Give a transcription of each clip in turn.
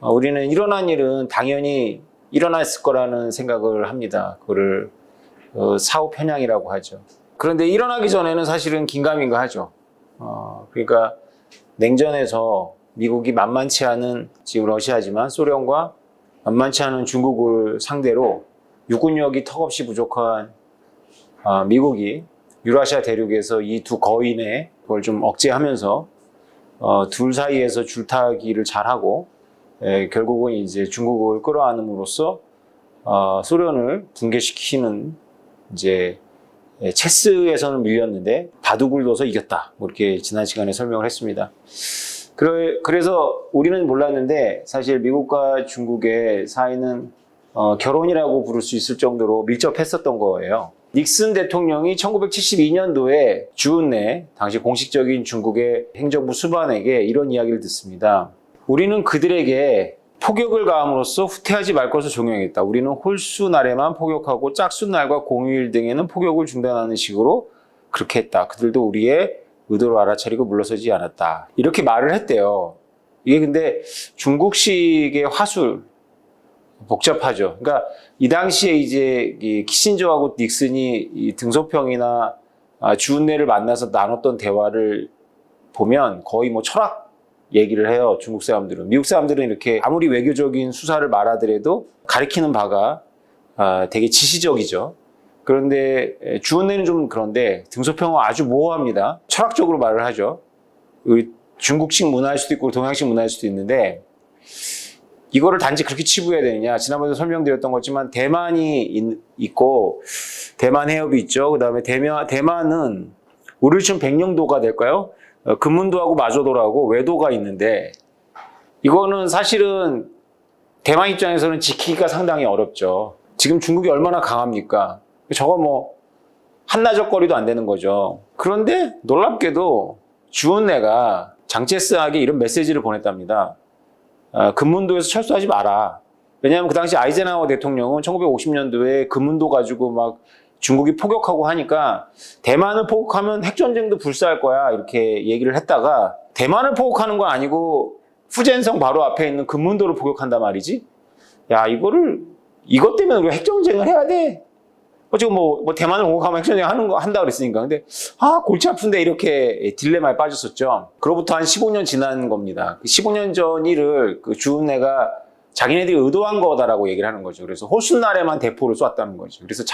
우리는 일어난 일은 당연히 일어났을 거라는 생각을 합니다. 그거를 사후 편향이라고 하죠. 그런데 일어나기 전에는 사실은 긴가민가 하죠. 그러니까 냉전에서 미국이 만만치 않은, 지금 러시아지만 소련과 만만치 않은 중국을 상대로 육군력이 턱없이 부족한 미국이 유라시아 대륙에서 이 두 거인의 그걸 좀 억제하면서 둘 사이에서 줄타기를 잘하고 결국은 이제 중국을 끌어안음으로써 소련을 붕괴시키는 이제 체스에서는 밀렸는데 바둑을 둬서 이겼다. 뭐 이렇게 지난 시간에 설명을 했습니다. 그래서 우리는 몰랐는데 사실 미국과 중국의 사이는 결혼이라고 부를 수 있을 정도로 밀접했었던 거예요. 닉슨 대통령이 1972년도에 주은내, 당시 공식적인 중국의 행정부 수반에게 이런 이야기를 듣습니다. 우리는 그들에게 폭격을 가함으로써 후퇴하지 말 것을 종용했다. 우리는 홀수날에만 폭격하고 짝수날과 공휴일 등에는 폭격을 중단하는 식으로 그렇게 했다. 그들도 우리의 의도를 알아차리고 물러서지 않았다. 이렇게 말을 했대요. 이게 근데 중국식의 화술, 복잡하죠. 그러니까 이 당시에 이제 키신저하고 닉슨이 이 등소평이나 주은내를 만나서 나눴던 대화를 보면 거의 뭐 철학 얘기를 해요. 중국 사람들은. 미국 사람들은 이렇게 아무리 외교적인 수사를 말하더라도 가리키는 바가 되게 지시적이죠. 그런데 주은내는 좀 그런데 등소평은 아주 모호합니다. 철학적으로 말을 하죠. 중국식 문화일 수도 있고 동양식 문화일 수도 있는데 이거를 단지 그렇게 치부해야 되느냐. 지난번에도 설명드렸던 거지만 대만이 있고 대만 해협이 있죠. 그 다음에 대만은 우리 지금 백령도가 될까요? 금문도하고 마조도라고 외도가 있는데 이거는 사실은 대만 입장에서는 지키기가 상당히 어렵죠. 지금 중국이 얼마나 강합니까? 저거 뭐 한나절거리도 안 되는 거죠. 그런데 놀랍게도 주은내가 장제스에게 이런 메시지를 보냈답니다. 금문도에서 철수하지 마라. 왜냐하면 그 당시 아이젠하워 대통령은 1950년도에 금문도 가지고 막 중국이 포격하고 하니까 대만을 포격하면 핵전쟁도 불사할 거야 이렇게 얘기를 했다가 대만을 포격하는 건 아니고 후젠성 바로 앞에 있는 금문도를 포격한단 말이지. 야 이것 때문에 우리가 핵전쟁을 해야 돼. 지금 뭐 대만을 공격하면 핵전쟁 한다 그랬으니까. 근데 골치 아픈데 이렇게 딜레마에 빠졌었죠. 그로부터 한 15년 지난 겁니다. 15년 전 일을 그 주은내가 자기네들이 의도한 거다라고 얘기를 하는 거죠. 그래서 호숫날에만 대포를 쐈다는 거죠. 그래서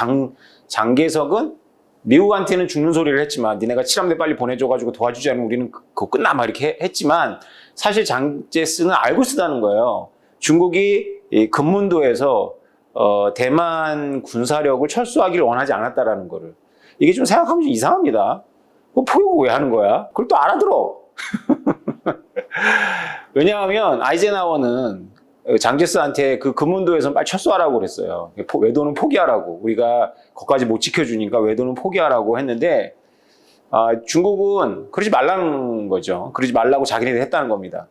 장개석은 미국한테는 죽는 소리를 했지만 니네가 칠함대 빨리 보내줘가지고 도와주지 않으면 우리는 그거 끝나 막 이렇게 했지만 사실 장제스는 알고 쓰다는 거예요. 중국이 이 금문도에서 대만 군사력을 철수하기를 원하지 않았다라는 거를. 이게 좀 생각하면 좀 이상합니다. 포격을 왜 하는 거야? 그걸 또 알아들어. 왜냐하면 아이젠하워는 장제스한테 그 금문도에서 빨리 철수하라고 그랬어요. 외도는 포기하라고. 우리가 거기까지 못 지켜주니까 외도는 포기하라고 했는데 중국은 그러지 말라는 거죠. 그러지 말라고 자기네들 했다는 겁니다.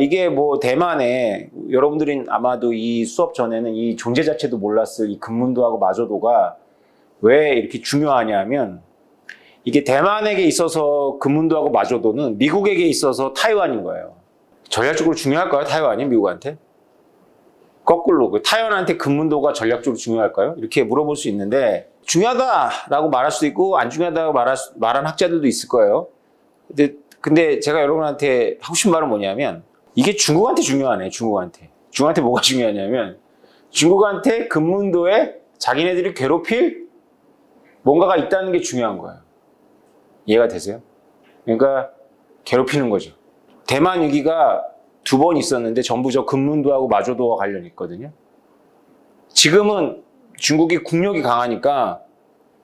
이게 뭐 대만에 여러분들이 아마도 이 수업 전에는 이 존재 자체도 몰랐을 이 금문도하고 마조도가 왜 이렇게 중요하냐면 이게 대만에게 있어서 금문도하고 마조도는 미국에게 있어서 타이완인 거예요. 전략적으로 중요할까요? 타이완이 미국한테? 거꾸로 타이완한테 금문도가 전략적으로 중요할까요? 이렇게 물어볼 수 있는데 중요하다라고 말할 수도 있고 안 중요하다고 말한 학자들도 있을 거예요. 근데 제가 여러분한테 하고 싶은 말은 뭐냐면 이게 중국한테 중요하네. 중국한테 뭐가 중요하냐면 중국한테 금문도에 자기네들이 괴롭힐 뭔가가 있다는 게 중요한 거예요. 이해가 되세요? 그러니까 괴롭히는 거죠. 대만 위기가 2번 있었는데 전부 저 금문도하고 마조도와 관련이 있거든요. 지금은 중국이 국력이 강하니까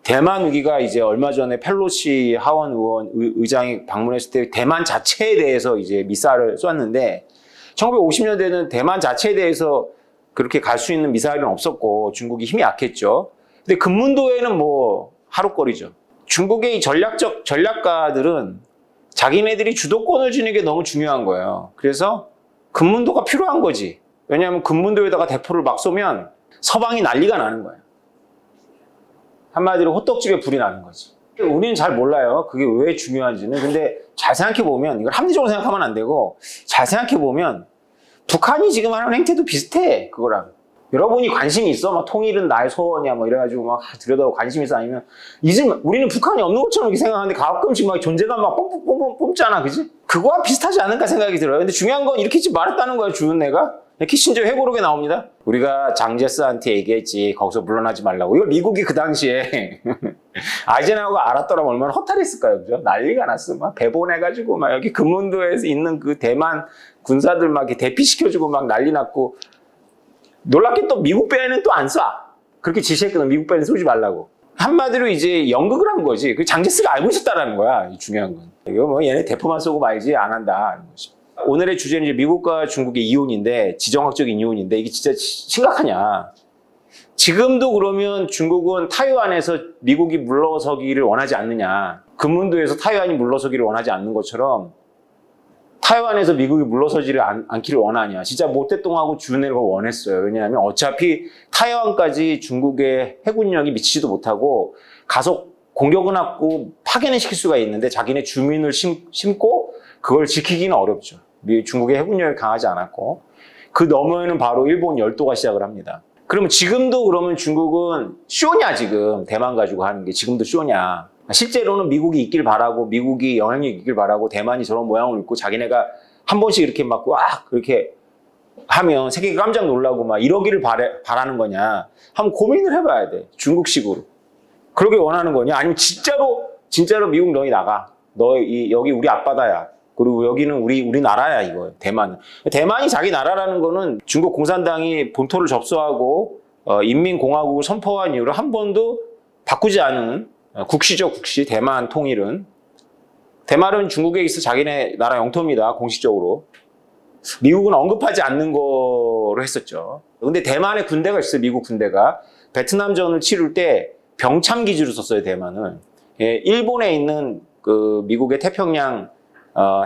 대만 위기가 이제 얼마 전에 펠로시 하원 의장이 방문했을 때 대만 자체에 대해서 이제 미사일을 쐈는데 1950년대는 대만 자체에 대해서 그렇게 갈 수 있는 미사일은 없었고 중국이 힘이 약했죠. 근데 금문도에는 뭐 하루거리죠. 중국의 이 전략가들은 자기네들이 주도권을 주는 게 너무 중요한 거예요. 그래서 금문도가 필요한 거지. 왜냐하면 금문도에다가 대포를 막 쏘면 서방이 난리가 나는 거예요. 한마디로 호떡집에 불이 나는 거지. 우리는 잘 몰라요. 그게 왜 중요한지는. 근데 잘 생각해보면, 이걸 합리적으로 생각하면 안 되고, 잘 생각해보면, 북한이 지금 하는 행태도 비슷해, 그거랑. 여러분이 관심이 있어? 막 통일은 나의 소원이야, 뭐 이래가지고 막 들여다보고 관심 있어? 아니면, 이제 우리는 북한이 없는 것처럼 이렇게 생각하는데 가끔씩 막 존재감 막 뿜뿜 잖아, 그지? 그거와 비슷하지 않을까 생각이 들어요. 근데 중요한 건 이렇게 말했다는 거야, 주은 내가. 키신저 회고록에 나옵니다. 우리가 장제스한테 얘기했지, 거기서 물러나지 말라고. 이걸 미국이 그 당시에 아이젠하워가 알았더라면 얼마나 허탈했을까요, 그죠? 난리가 났어. 막 배본해가지고 막 여기 금문도에 있는 그 대만 군사들 막 이렇게 대피시켜주고 막 난리 났고. 놀랍게 또 미국 배에는 또 안 쏴. 그렇게 지시했거든. 미국 배는 쏘지 말라고. 한마디로 이제 연극을 한 거지. 그 장제스가 알고 있었다라는 거야. 중요한 건. 이거 뭐 얘네 대포만 쏘고 말지 안 한다. 오늘의 주제는 이제 미국과 중국의 이혼인데, 지정학적인 이혼인데, 이게 진짜 심각하냐. 지금도 그러면 중국은 타이완에서 미국이 물러서기를 원하지 않느냐. 금문도에서 타이완이 물러서기를 원하지 않는 것처럼 타이완에서 미국이 물러서지를 않기를 원하냐. 진짜 모태똥하고 주은혜를 원했어요. 왜냐하면 어차피 타이완까지 중국의 해군력이 미치지도 못하고 가서 공격은 하고 파괴는 시킬 수가 있는데 자기네 주민을 심고 그걸 지키기는 어렵죠. 중국의 해군력이 강하지 않았고. 그 너머에는 바로 일본 열도가 시작을 합니다. 그러면 지금도 그러면 중국은 쇼냐, 지금 대만 가지고 하는 게 지금도 쇼냐. 실제로는 미국이 있길 바라고, 미국이 영향력이 있길 바라고, 대만이 저런 모양을 입고 자기네가 한 번씩 이렇게 막 그렇게 하면 세계가 깜짝 놀라고 막 이러기를 바라는 거냐. 한번 고민을 해봐야 돼. 중국식으로. 그러게 원하는 거냐? 아니면 진짜로 미국 너희 나가. 여기 우리 앞바다야. 그리고 여기는 우리 나라야, 이거. 대만은. 대만이 자기 나라라는 거는 중국 공산당이 본토를 접수하고 인민공화국을 선포한 이후로 한 번도 바꾸지 않은 국시죠, 국시. 대만 통일은. 대만은 중국에 있어 자기네 나라 영토입니다, 공식적으로. 미국은 언급하지 않는 거로 했었죠. 근데 대만에 군대가 있어요, 미국 군대가. 베트남전을 치를 때 병참 기지로 썼어요, 대만은. 일본에 있는 그 미국의 태평양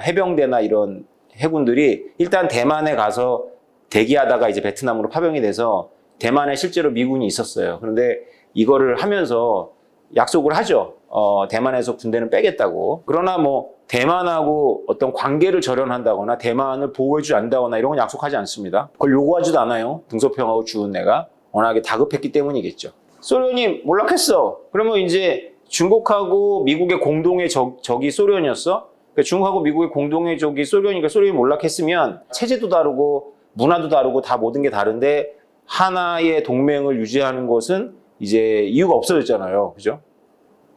해병대나 이런 해군들이 일단 대만에 가서 대기하다가 이제 베트남으로 파병이 돼서 대만에 실제로 미군이 있었어요. 그런데 이거를 하면서 약속을 하죠. 대만에서 군대는 빼겠다고. 그러나 뭐 대만하고 어떤 관계를 절연한다거나 대만을 보호해주지 않는다거나 이런 건 약속하지 않습니다. 그걸 요구하지도 않아요. 등소평하고 주은혜가 워낙에 다급했기 때문이겠죠. 소련이 몰락했어. 그러면 이제 중국하고 미국의 공동의 적이 소련이었어. 그러니까 중국하고 미국의 공동의 적이 소련이니까 소련이 몰락했으면 체제도 다르고 문화도 다르고 다 모든 게 다른데 하나의 동맹을 유지하는 것은 이제 이유가 없어졌잖아요. 그죠?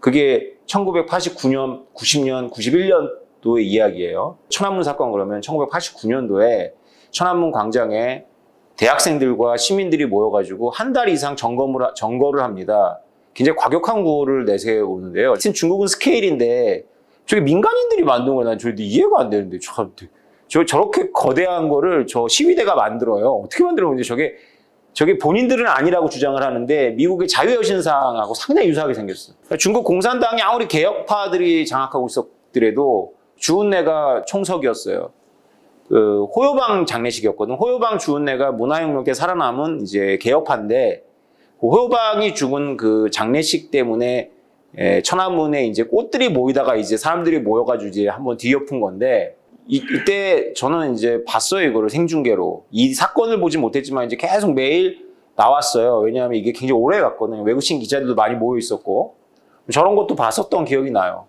그게 1989년, 90년, 91년도의 이야기예요. 천안문 사건 그러면 1989년도에 천안문 광장에 대학생들과 시민들이 모여가지고 한 달 이상 점거를 합니다. 굉장히 과격한 구호를 내세우는데요. 하여튼 중국은 스케일인데 저게 민간인들이 만든 거야. 난 저도 이해가 안 되는데 저렇게 거대한 거를 저 시위대가 만들어요. 어떻게 만들었는데 저게 본인들은 아니라고 주장을 하는데 미국의 자유여신상하고 상당히 유사하게 생겼어. 그러니까 중국 공산당이 아무리 개혁파들이 장악하고 있었더라도 주은혜가 총석이었어요. 그 호요방 장례식이었거든. 호요방 주은혜가 문화혁명에 살아남은 이제 개혁파인데 그 호요방이 죽은 그 장례식 때문에 천안문에 이제 꽃들이 모이다가 이제 사람들이 모여가지고 이제 한번 뒤엎은 건데 이때 저는 이제 봤어요, 이거를 생중계로. 이 사건을 보진 못했지만 이제 계속 매일 나왔어요. 왜냐하면 이게 굉장히 오래 갔거든요. 외국인 기자들도 많이 모여 있었고. 저런 것도 봤었던 기억이 나요.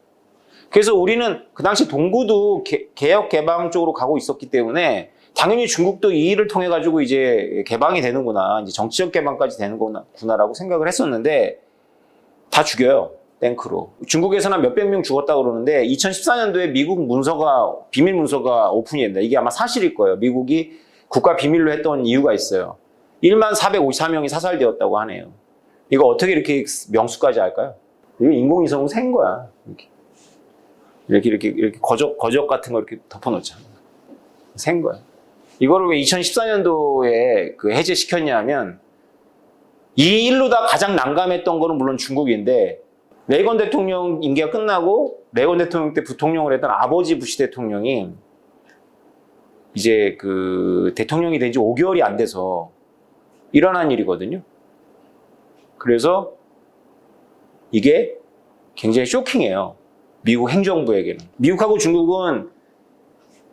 그래서 우리는 그 당시 동구도 개혁 개방 쪽으로 가고 있었기 때문에 당연히 중국도 이 일을 통해 가지고 이제 개방이 되는구나. 이제 정치적 개방까지 되는구나라고 생각을 했었는데 다 죽여요. 탱크로. 중국에서는 몇백 명 죽었다고 그러는데 2014년도에 미국 비밀 문서가 오픈이 된다. 이게 아마 사실일 거예요. 미국이 국가 비밀로 했던 이유가 있어요. 1454명이 사살되었다고 하네요. 이거 어떻게 이렇게 명수까지 할까요? 이거 인공위성으로 센 거야. 이렇게 거적 같은 거 이렇게 덮어놓잖아. 센 거야. 이거를 왜 2014년도에 그 해제시켰냐 하면 이 일로 다 가장 난감했던 거는 물론 중국인데 레이건 대통령 임기가 끝나고 레이건 대통령 때 부통령을 했던 아버지 부시 대통령이 이제 그 대통령이 된 지 5개월이 안 돼서 일어난 일이거든요. 그래서 이게 굉장히 쇼킹해요. 미국 행정부에게는. 미국하고 중국은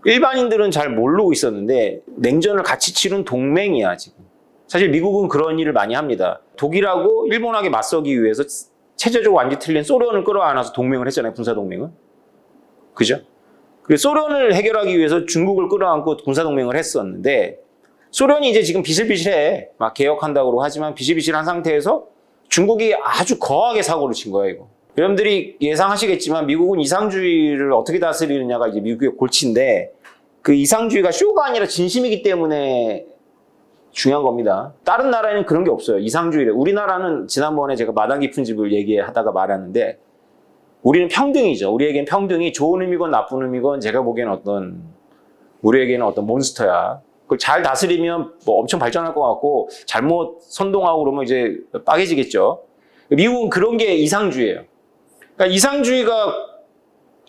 일반인들은 잘 모르고 있었는데 냉전을 같이 치른 동맹이야 지금. 사실 미국은 그런 일을 많이 합니다. 독일하고 일본하게 맞서기 위해서 체제적으로 완전히 틀린 소련을 끌어안아서 동맹을 했잖아요. 군사동맹은. 그죠? 그리고 소련을 해결하기 위해서 중국을 끌어안고 군사동맹을 했었는데 소련이 이제 지금 비실비실해. 막 개혁한다고 하지만 비실비실한 상태에서 중국이 아주 거하게 사고를 친 거예요. 이거. 여러분들이 예상하시겠지만 미국은 이상주의를 어떻게 다스리느냐가 이제 미국의 골치인데 그 이상주의가 쇼가 아니라 진심이기 때문에 중요한 겁니다. 다른 나라에는 그런 게 없어요. 이상주의를. 우리나라는 지난번에 제가 마당 깊은 집을 얘기하다가 말하는데 우리는 평등이죠. 우리에겐 평등이 좋은 의미건 나쁜 의미건 제가 보기에는 우리에게는 어떤 몬스터야. 그걸 잘 다스리면 뭐 엄청 발전할 것 같고 잘못 선동하고 그러면 이제 빠개지겠죠. 미국은 그런 게 이상주의예요. 그러니까 이상주의가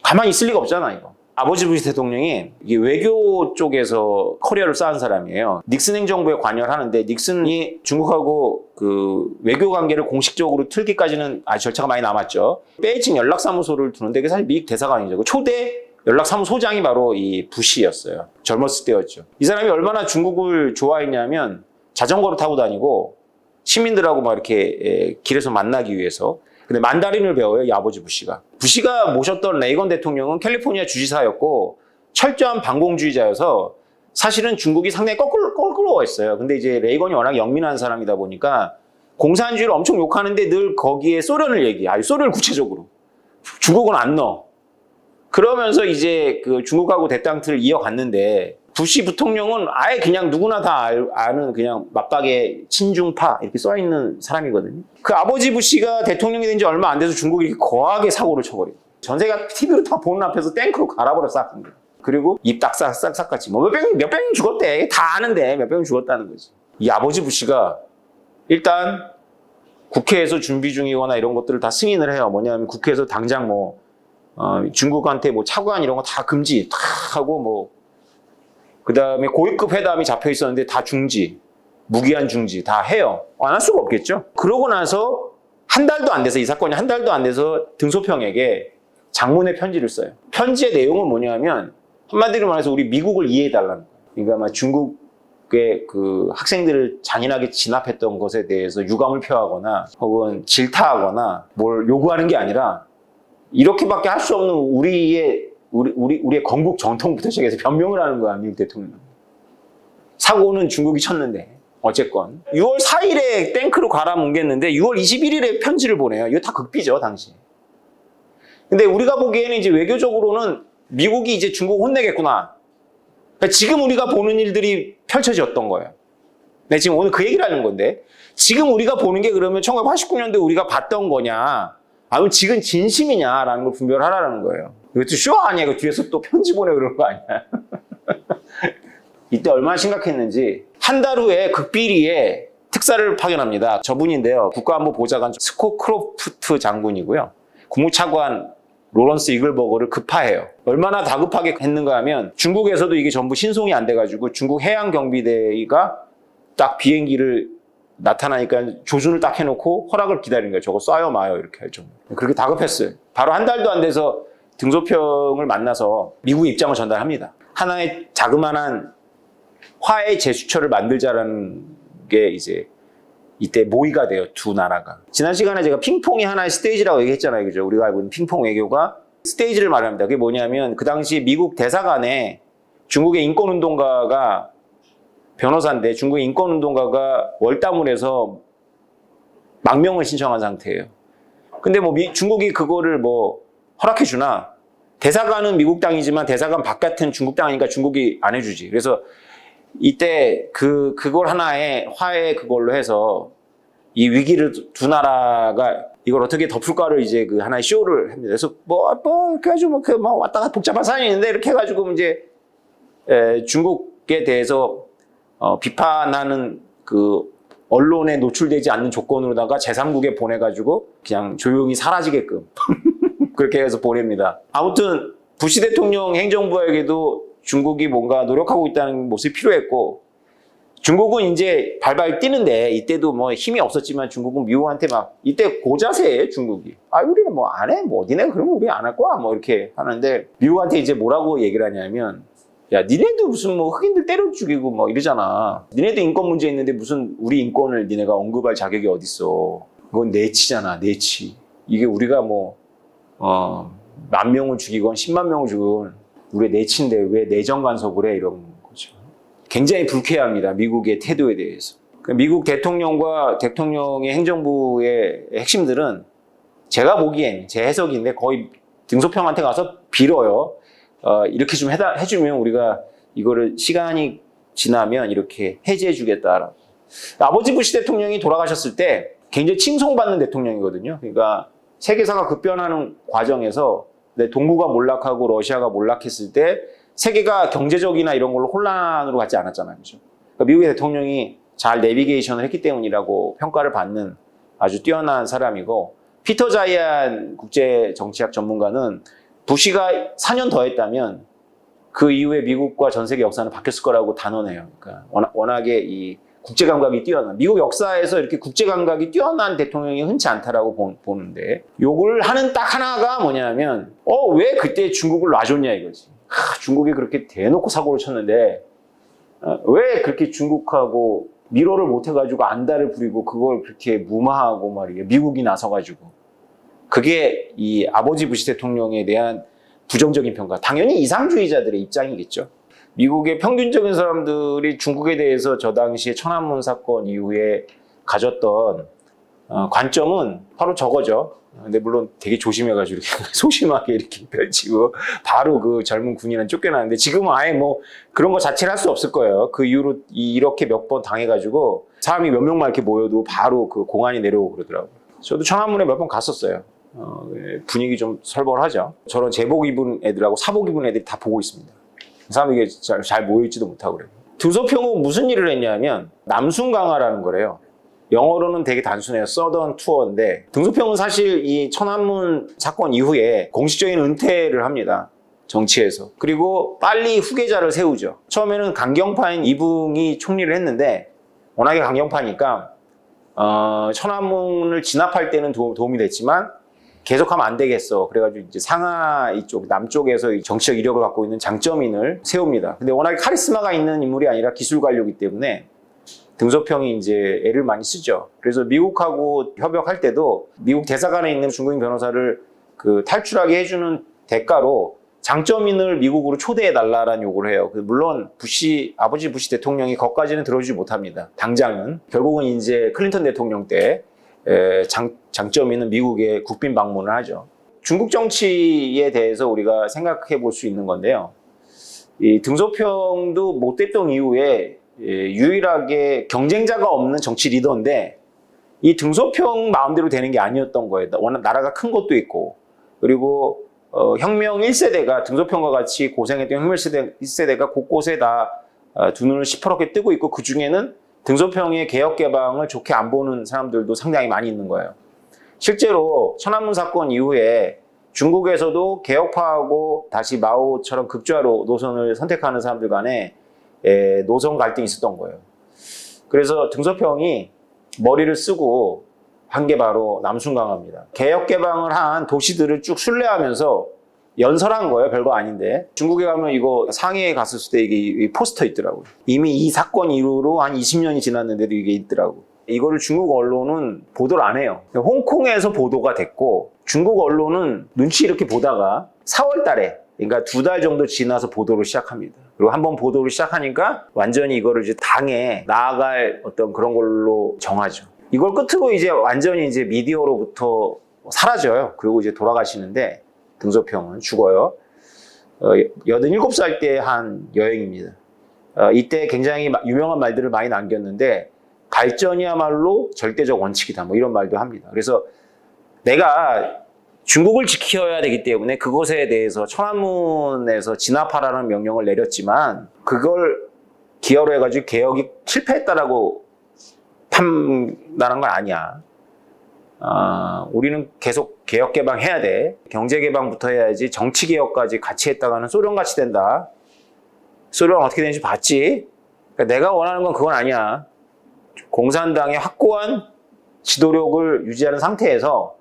가만히 있을 리가 없잖아, 이거. 아버지 부시 대통령이 이게 외교 쪽에서 커리어를 쌓은 사람이에요. 닉슨 행정부에 관여를 하는데 닉슨이 중국하고 그 외교 관계를 공식적으로 틀기까지는 아주 절차가 많이 남았죠. 베이징 연락사무소를 두는데 그게 사실 미국 대사관이죠. 그 초대 연락사무소장이 바로 이 부시였어요. 젊었을 때였죠. 이 사람이 얼마나 중국을 좋아했냐면 자전거를 타고 다니고 시민들하고 막 이렇게 길에서 만나기 위해서. 근데 만다린을 배워요, 이 아버지 부시가. 부시가 모셨던 레이건 대통령은 캘리포니아 주지사였고 철저한 반공주의자여서 사실은 중국이 상당히 껄끄러워했어요. 근데 이제 레이건이 워낙 영민한 사람이다 보니까 공산주의를 엄청 욕하는데 늘 거기에 소련을 얘기해. 소련을 구체적으로. 중국은 안 넣어. 그러면서 이제 그 중국하고 대땅틀을 이어갔는데 부시 부통령은 아예 그냥 누구나 다 아는 그냥 맞박의 친중파 이렇게 써있는 사람이거든요. 그 아버지 부시가 대통령이 된 지 얼마 안 돼서 중국이 이렇게 거하게 사고를 쳐버려요. 전 세계가 TV로 다 보는 앞에서 탱크로 갈아버려 싹. 그리고 입 딱 싹 같이 뭐 몇 병이 죽었대. 다 아는데 몇 병이 죽었다는 거지. 이 아버지 부시가 일단 국회에서 준비 중이거나 이런 것들을 다 승인을 해요. 뭐냐면 국회에서 당장 뭐 중국한테 뭐 차관 이런 거 다 금지 다 하고 뭐 그 다음에 고위급 회담이 잡혀 있었는데 다 중지, 무기한 중지 다 해요. 안 할 수가 없겠죠. 그러고 나서 한 달도 안 돼서 이 사건이 한 달도 안 돼서 등소평에게 장문의 편지를 써요. 편지의 내용은 뭐냐면 한마디로 말해서 우리 미국을 이해해달라는 거예요. 그러니까 막 중국의 그 학생들을 잔인하게 진압했던 것에 대해서 유감을 표하거나 혹은 질타하거나 뭘 요구하는 게 아니라 이렇게밖에 할 수 없는 우리의 건국 정통부터 시작해서 변명을 하는 거야, 미국 대통령. 사고는 중국이 쳤는데, 어쨌건. 6월 4일에 탱크로 갈아뭉갰는데, 6월 21일에 편지를 보내요. 이거 다 극비죠, 당시. 근데 우리가 보기에는 이제 외교적으로는 미국이 이제 중국 혼내겠구나. 그러니까 지금 우리가 보는 일들이 펼쳐졌던 거예요. 네, 지금 오늘 그 얘기를 하는 건데, 지금 우리가 보는 게 그러면 1989년도에 우리가 봤던 거냐, 아니면 지금 진심이냐라는 걸 분별하라는 거예요. 이것도 쇼 아니야? 이거 뒤에서 또 편지 보내고 그런 거 아니야? 이때 얼마나 심각했는지 한 달 후에 극비리에 특사를 파견합니다. 저분인데요. 국가안보보좌관 스코크로프트 장군이고요. 국무차관 로런스 이글버거를 급파해요. 얼마나 다급하게 했는가 하면 중국에서도 이게 전부 신송이 안 돼가지고 중국 해양경비대가 딱 비행기를 나타나니까 조준을 딱 해놓고 허락을 기다리는 거예요. 저거 쏴요 마요 이렇게 할 정도. 그렇게 다급했어요. 바로 한 달도 안 돼서 등소평을 만나서 미국의 입장을 전달합니다. 하나의 자그마한 화해 제스처를 만들자라는 게 이제 이때 모의가 돼요. 두 나라가. 지난 시간에 제가 핑퐁이 하나의 스테이지라고 얘기했잖아요. 그죠? 우리가 알고 있는 핑퐁 외교가 스테이지를 말합니다. 그게 뭐냐면 그 당시 미국 대사관에 중국의 인권운동가가 변호사인데 중국의 인권운동가가 월담을 해서 망명을 신청한 상태예요. 근데 뭐 중국이 그거를 뭐 허락해 주나? 대사관은 미국 땅이지만 대사관 바깥은 중국 땅이니까 중국이 안 해주지. 그래서 이때 그걸 하나의 화해 그걸로 해서 이 위기를 두 나라가 이걸 어떻게 덮을까를 이제 그 하나의 쇼를 합니다. 그래서 이렇게 해가지고 뭐 왔다 갔다 복잡한 사안이 있는데 이렇게 해가지고 이제 중국에 대해서 비판하는 그 언론에 노출되지 않는 조건으로다가 제3국에 보내가지고 그냥 조용히 사라지게끔 그렇게 해서 보냅니다. 아무튼 부시 대통령 행정부에게도 중국이 뭔가 노력하고 있다는 모습이 필요했고 중국은 이제 발발 뛰는데 이때도 뭐 힘이 없었지만 중국은 미국한테 막 이때 고자세예요 중국이. 우리는 뭐 안 해. 뭐 니네가 그러면 우리 안 할 거야. 뭐 이렇게 하는데 미국한테 이제 뭐라고 얘기를 하냐면 야, 니네도 무슨 뭐 흑인들 때려 죽이고 뭐 이러잖아. 니네도 인권 문제 있는데 무슨 우리 인권을 니네가 언급할 자격이 어딨어. 그건 내치잖아, 내치. 이게 우리가 뭐, 10,000명을 죽이건 10만 명을 죽이건 우리 내치인데 왜 내정 간섭을 해? 이런 거죠. 굉장히 불쾌합니다. 미국의 태도에 대해서. 미국 대통령과 대통령의 행정부의 핵심들은 제가 보기엔 제 해석인데 거의 등소평한테 가서 빌어요. 이렇게 좀 해주면 우리가 이거를 시간이 지나면 이렇게 해제해주겠다라고. 아버지 부시 대통령이 돌아가셨을 때 굉장히 칭송받는 대통령이거든요. 그러니까 세계사가 급변하는 과정에서 동구가 몰락하고 러시아가 몰락했을 때 세계가 경제적이나 이런 걸로 혼란으로 가지 않았잖아요. 그렇죠? 그러니까 미국의 대통령이 잘 내비게이션을 했기 때문이라고 평가를 받는 아주 뛰어난 사람이고, 피터 자이안 국제정치학 전문가는 부시가 4년 더 했다면 그 이후에 미국과 전 세계 역사는 바뀌었을 거라고 단언해요. 그러니까 워낙에 이 국제 감각이 뛰어난, 미국 역사에서 이렇게 국제 감각이 뛰어난 대통령이 흔치 않다라고 보는데, 욕을 하는 딱 하나가 뭐냐면 왜 그때 중국을 놔줬냐 이거지. 중국이 그렇게 대놓고 사고를 쳤는데 왜 그렇게 중국하고 미로를 못 해가지고 안달을 부리고 그걸 그렇게 무마하고 말이에요. 미국이 나서가지고. 그게 이 아버지 부시 대통령에 대한 부정적인 평가. 당연히 이상주의자들의 입장이겠죠. 미국의 평균적인 사람들이 중국에 대해서 저 당시에 천안문 사건 이후에 가졌던 관점은 바로 저거죠. 근데 물론 되게 조심해가지고 이렇게 소심하게 이렇게 펼치고 바로 그 젊은 군인은 쫓겨나는데, 지금은 아예 뭐 그런 거 자체를 할 수 없을 거예요. 그 이후로 이렇게 몇 번 당해가지고 사람이 몇 명만 이렇게 모여도 바로 그 공안이 내려오고 그러더라고요. 저도 천안문에 몇 번 갔었어요. 분위기 좀 설벌하죠. 저런 제복 입은 애들하고 사복 입은 애들이 다 보고 있습니다. 사람이 잘 모여있지도 못하고 그래요. 등소평은 무슨 일을 했냐면 남순강화라는 거래요. 영어로는 되게 단순해요. Southern Tour인데, 등소평은 사실 이 천안문 사건 이후에 공식적인 은퇴를 합니다. 정치에서. 그리고 빨리 후계자를 세우죠. 처음에는 강경파인 이붕이 총리를 했는데 워낙에 강경파니까 천안문을 진압할 때는 도움이 됐지만 계속하면 안 되겠어. 그래가지고 이제 상하이 쪽, 남쪽에서 정치적 이력을 갖고 있는 장점인을 세웁니다. 근데 워낙에 카리스마가 있는 인물이 아니라 기술 관료이기 때문에 등소평이 이제 애를 많이 쓰죠. 그래서 미국하고 협력할 때도 미국 대사관에 있는 중국인 변호사를 그 탈출하게 해주는 대가로 장점인을 미국으로 초대해달라는 요구를 해요. 물론 아버지 부시 대통령이 거기까지는 들어주지 못합니다. 당장은. 결국은 이제 클린턴 대통령 때 장점인은 미국에 국빈 방문을 하죠. 중국 정치에 대해서 우리가 생각해 볼 수 있는 건데요. 이 등소평도 못됐던 이후에 유일하게 경쟁자가 없는 정치 리더인데, 이 등소평 마음대로 되는 게 아니었던 거예요. 워낙 나라가 큰 것도 있고, 그리고 혁명 1세대가 등소평과 같이 고생했던 혁명 1세대가 곳곳에 다 두 눈을 시퍼렇게 뜨고 있고, 그 중에는 등소평의 개혁 개방을 좋게 안 보는 사람들도 상당히 많이 있는 거예요. 실제로 천안문 사건 이후에 중국에서도 개혁파하고 다시 마오처럼 극좌로 노선을 선택하는 사람들 간에 노선 갈등이 있었던 거예요. 그래서 등소평이 머리를 쓰고 한 게 바로 남순강화입니다. 개혁 개방을 한 도시들을 쭉 순례하면서 연설한 거예요. 별거 아닌데. 중국에 가면 이거 상해에 갔을 때 이게 포스터 있더라고요. 이미 이 사건 이후로 한 20년이 지났는데도 이게 있더라고. 이거를 중국 언론은 보도를 안 해요. 홍콩에서 보도가 됐고, 중국 언론은 눈치 이렇게 보다가 4월 달에, 그러니까 2달 정도 지나서 보도를 시작합니다. 그리고 한번 보도를 시작하니까 완전히 이거를 이제 당에 나아갈 어떤 그런 걸로 정하죠. 이걸 끝으로 이제 완전히 이제 미디어로부터 사라져요. 그리고 이제 돌아가시는데, 등소평은 죽어요. 87살 때 한 여행입니다. 이때 굉장히 유명한 말들을 많이 남겼는데, 발전이야말로 절대적 원칙이다, 뭐 이런 말도 합니다. 그래서 내가 중국을 지켜야 되기 때문에 그것에 대해서 천안문에서 진압하라는 명령을 내렸지만, 그걸 기여로 해가지고 개혁이 실패했다라고 판단한 건 아니야. 우리는 계속 개혁 개방해야 돼. 경제 개방부터 해야지 정치 개혁까지 같이 했다가는 소련같이 된다. 소련 어떻게 되는지 봤지? 그러니까 내가 원하는 건 그건 아니야. 공산당의 확고한 지도력을 유지하는 상태에서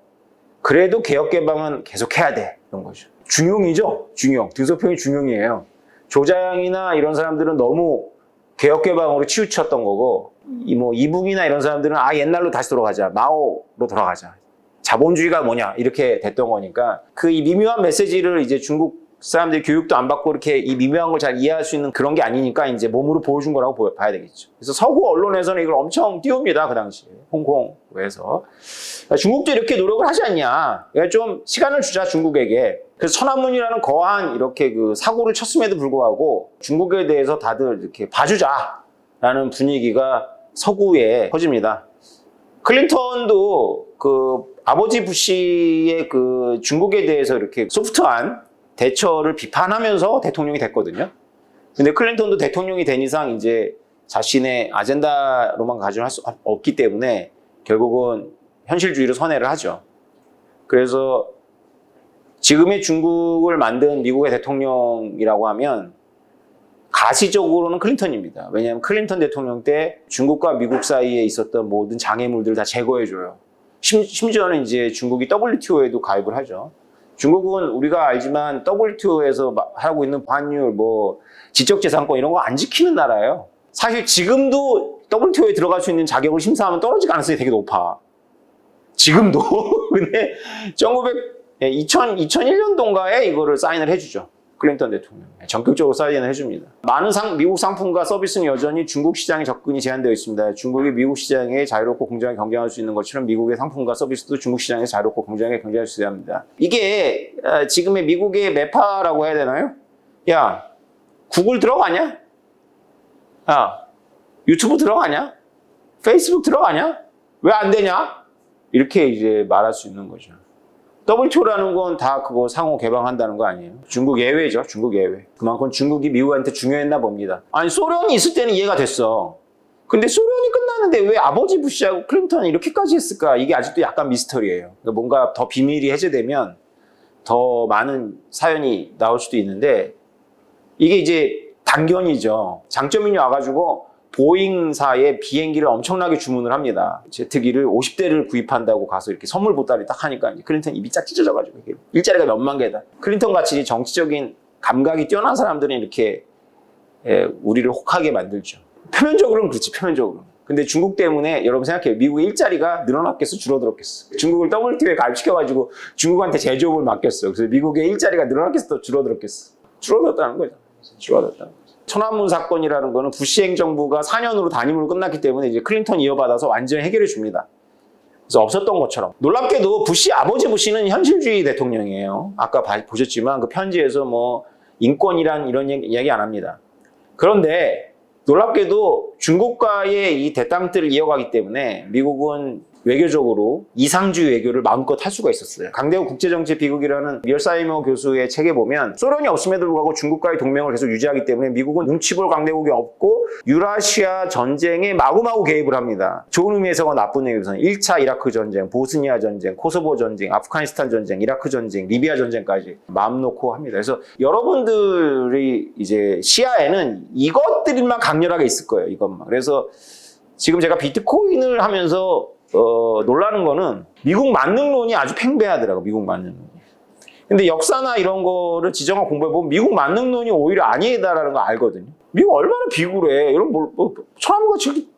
그래도 개혁 개방은 계속 해야 돼. 이런 거죠. 중용이죠. 중용. 등소평이 중용이에요. 조자양이나 이런 사람들은 너무 개혁개방으로 치우쳤던 거고, 이북이나 이런 사람들은 옛날로 다시 돌아가자. 마오로 돌아가자. 자본주의가 뭐냐 이렇게 됐던 거니까 이 미묘한 메시지를 이제 중국 사람들이 교육도 안 받고 이렇게 이 미묘한 걸 잘 이해할 수 있는 그런 게 아니니까 이제 몸으로 보여준 거라고 봐야 되겠죠. 그래서 서구 언론에서는 이걸 엄청 띄웁니다. 그 당시에 홍콩에서 중국도 이렇게 노력을 하지 않냐. 그러니까 좀 시간을 주자 중국에게. 그래서 천안문이라는 거한 이렇게 사고를 쳤음에도 불구하고 중국에 대해서 다들 이렇게 봐주자라는 분위기가 서구에 퍼집니다. 클린턴도 아버지 부시의 중국에 대해서 이렇게 소프트한 대처를 비판하면서 대통령이 됐거든요. 근데 클린턴도 대통령이 된 이상 이제 자신의 아젠다로만 가지고 할 수 없기 때문에 결국은 현실주의를 선회를 하죠. 그래서 지금의 중국을 만든 미국의 대통령이라고 하면 가시적으로는 클린턴입니다. 왜냐하면 클린턴 대통령 때 중국과 미국 사이에 있었던 모든 장애물들을 다 제거해줘요. 심지어는 이제 중국이 WTO에도 가입을 하죠. 중국은 우리가 알지만 WTO에서 하고 있는 환율, 지적재산권 이런 거 안 지키는 나라예요. 사실 지금도 WTO에 들어갈 수 있는 자격을 심사하면 떨어질 가능성이 되게 높아. 지금도. 근데 2001년도인가에 이거를 사인을 해주죠. 클린턴 대통령. 전격적으로 사인을 해줍니다. 많은 미국 상품과 서비스는 여전히 중국 시장에 접근이 제한되어 있습니다. 중국이 미국 시장에 자유롭고 공정하게 경쟁할 수 있는 것처럼 미국의 상품과 서비스도 중국 시장에 자유롭고 공정하게 경쟁할 수 있어야 합니다. 이게 지금의 미국의 매파라고 해야 되나요? 야, 구글 들어가냐? 야, 유튜브 들어가냐? 페이스북 들어가냐? 왜 안 되냐? 이렇게 이제 말할 수 있는 거죠. WTO라는 건 다 그거 상호 개방한다는 거 아니에요? 중국 예외죠. 중국 예외. 그만큼 중국이 미국한테 중요했나 봅니다. 아니 소련이 있을 때는 이해가 됐어. 근데 소련이 끝났는데 왜 아버지 부시하고 클린턴이 이렇게까지 했을까? 이게 아직도 약간 미스터리예요. 그러니까 뭔가 더 비밀이 해제되면 더 많은 사연이 나올 수도 있는데 이게 이제 단견이죠. 장점인이 와가지고 보잉사의 비행기를 엄청나게 주문을 합니다. 제트기를 50대를 구입한다고 가서 이렇게 선물 보따리 딱 하니까 클린턴 입이 쫙 찢어져가지고 일자리가 몇만 개다. 클린턴 같이 정치적인 감각이 뛰어난 사람들은 이렇게 우리를 혹하게 만들죠. 표면적으로는 그렇지, 표면적으로. 근데 중국 때문에 여러분 생각해요. 미국의 일자리가 늘어났겠어, 줄어들었겠어? 중국을 WTO에 가입시켜가지고 중국한테 제조업을 맡겼어. 그래서 미국의 일자리가 늘어났겠어, 더 줄어들었겠어? 줄어들었다는 거죠. 줄어들었다는 거죠. 천안문 사건이라는 거는 부시 행정부가 4년으로 단임으로 끝났기 때문에 이제 클린턴이 이어받아서 완전히 해결해 줍니다. 그래서 없었던 것처럼. 놀랍게도 부시 아버지 부시는 현실주의 대통령이에요. 아까 보셨지만 그 편지에서 인권이란 이런 이야기 안 합니다. 그런데 놀랍게도 중국과의 이 대땅들을 이어가기 때문에 미국은 외교적으로 이상주의 외교를 마음껏 할 수가 있었어요. 강대국 국제정치 비극이라는 미얼사이머 교수의 책에 보면 소련이 없음에도 불구하고 중국과의 동맹을 계속 유지하기 때문에 미국은 눈치 볼 강대국이 없고 유라시아 전쟁에 마구마구 개입을 합니다. 좋은 의미에서나 나쁜 의미에서는 1차 이라크 전쟁, 보스니아 전쟁, 코소보 전쟁, 아프가니스탄 전쟁, 이라크 전쟁, 리비아 전쟁까지 마음 놓고 합니다. 그래서 여러분들이 이제 시야에는 이것들만 강렬하게 있을 거예요. 이것만. 그래서 지금 제가 비트코인을 하면서 놀라는 거는 미국 만능론이 아주 팽배하더라고. 미국 만능론. 근데 역사나 이런 거를 지정하고 공부해보면 미국 만능론이 오히려 아니다라는 거 알거든요. 미국 얼마나 비굴해. 이런 천안문같이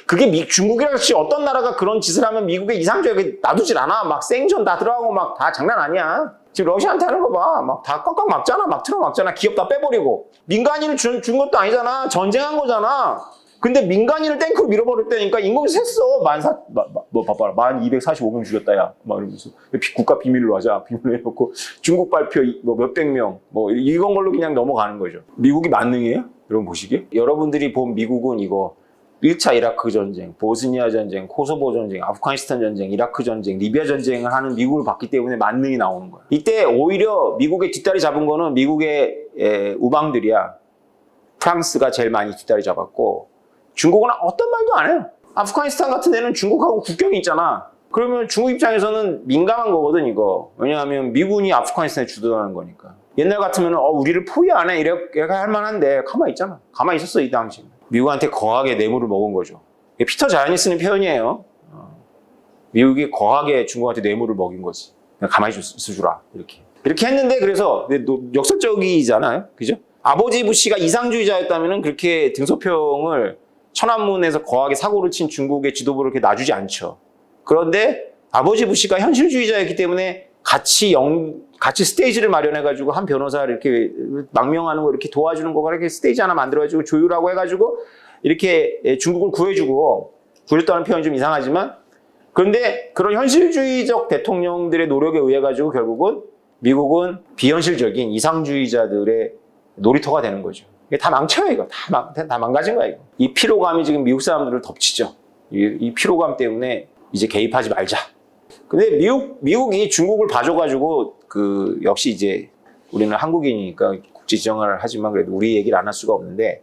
그게 중국이랑 같이 어떤 나라가 그런 짓을 하면 미국의 이상주의가 놔두질 않아. 막 생존 다 들어가고 막 다 장난 아니야. 지금 러시아한테 하는 거 봐. 막 다 꽉꽉 막잖아. 막 틀어막잖아. 기업 다 빼버리고. 민간인을 준 것도 아니잖아. 전쟁한 거잖아. 근데 민간인을 탱크로 밀어버릴 때니까 인공이 셌어. 봐봐라. 1245명 죽였다, 야. 막 이러면서. 국가 비밀로 하자. 비밀로 해놓고. 중국 발표 몇백 명. 이건 걸로 그냥 넘어가는 거죠. 미국이 만능이에요? 여러분 보시기에? 여러분들이 본 미국은 이거. 1차 이라크 전쟁, 보스니아 전쟁, 코소보 전쟁, 아프가니스탄 전쟁, 이라크 전쟁, 리비아 전쟁을 하는 미국을 봤기 때문에 만능이 나오는 거야. 이때 오히려 미국의 뒷다리 잡은 거는 미국의 우방들이야. 프랑스가 제일 많이 뒷다리 잡았고, 중국은 어떤 말도 안 해요. 아프가니스탄 같은 데는 중국하고 국경이 있잖아. 그러면 중국 입장에서는 민감한 거거든, 이거. 왜냐하면 미군이 아프가니스탄에 주도하는 거니까. 옛날 같으면 우리를 포위 안 해. 이렇게 할 만한데 가만히 있잖아. 가만히 있었어, 이 당시. 미국한테 거하게 뇌물을 먹은 거죠. 피터 자연이 쓰는 표현이에요. 미국이 거하게 중국한테 뇌물을 먹인 거지. 그냥 가만히 있어주라. 이렇게 했는데 그래서 역설적이잖아요. 그죠? 아버지 부시가 이상주의자였다면 그렇게 등소평을 천안문에서 거하게 사고를 친 중국의 지도부를 그렇게 놔주지 않죠. 그런데 아버지 부시가 현실주의자였기 때문에 같이 스테이지를 마련해가지고 한 변호사를 이렇게 망명하는 거 이렇게 도와주는 거가 이렇게 스테이지 하나 만들어가지고 조율하고 해가지고 이렇게 중국을 구해줬다는 표현이 좀 이상하지만 그런데 그런 현실주의적 대통령들의 노력에 의해 가지고 결국은 미국은 비현실적인 이상주의자들의 놀이터가 되는 거죠. 이게 다 망쳐요, 이거. 다 망가진 거야, 이거. 이 피로감이 지금 미국 사람들을 덮치죠. 이 피로감 때문에 이제 개입하지 말자. 근데 미국이 중국을 봐줘가지고 역시 이제 우리는 한국인이니까 국제 지정을 하지만 그래도 우리 얘기를 안 할 수가 없는데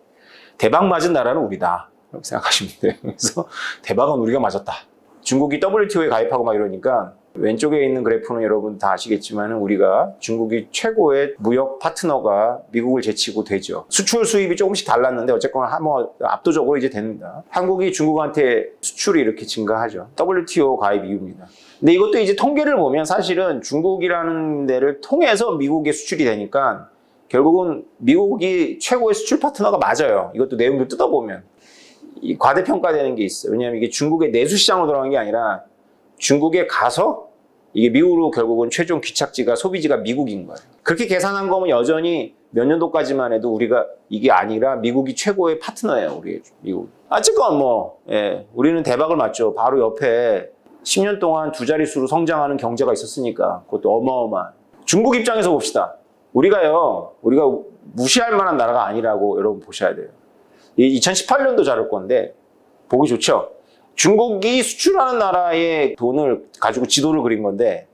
대박 맞은 나라는 우리다. 이렇게 생각하시면 돼요. 그래서 대박은 우리가 맞았다. 중국이 WTO에 가입하고 막 이러니까 왼쪽에 있는 그래프는 여러분 다 아시겠지만 우리가 중국이 최고의 무역 파트너가 미국을 제치고 되죠. 수출 수입이 조금씩 달랐는데 어쨌거나 뭐 압도적으로 이제 됩니다. 한국이 중국한테 수출이 이렇게 증가하죠. WTO 가입 이유입니다. 근데 이것도 이제 통계를 보면 사실은 중국이라는 데를 통해서 미국의 수출이 되니까 결국은 미국이 최고의 수출 파트너가 맞아요. 이것도 내용도 뜯어보면. 이 과대평가되는 게 있어요. 왜냐하면 이게 중국의 내수 시장으로 들어간 게 아니라 중국에 가서 이게 미국으로 결국은 최종 귀착지가 소비지가 미국인 거예요. 그렇게 계산한 거면 여전히 몇 년도까지만 해도 우리가 이게 아니라 미국이 최고의 파트너예요. 우리 미국. 어쨌건 우리는 대박을 맞죠. 바로 옆에 10년 동안 두 자릿수로 성장하는 경제가 있었으니까 그것도 어마어마한. 중국 입장에서 봅시다. 우리가 무시할 만한 나라가 아니라고 여러분 보셔야 돼요. 2018년도 자를 건데 보기 좋죠. 중국이 수출하는 나라의 돈을 가지고 지도를 그린 건데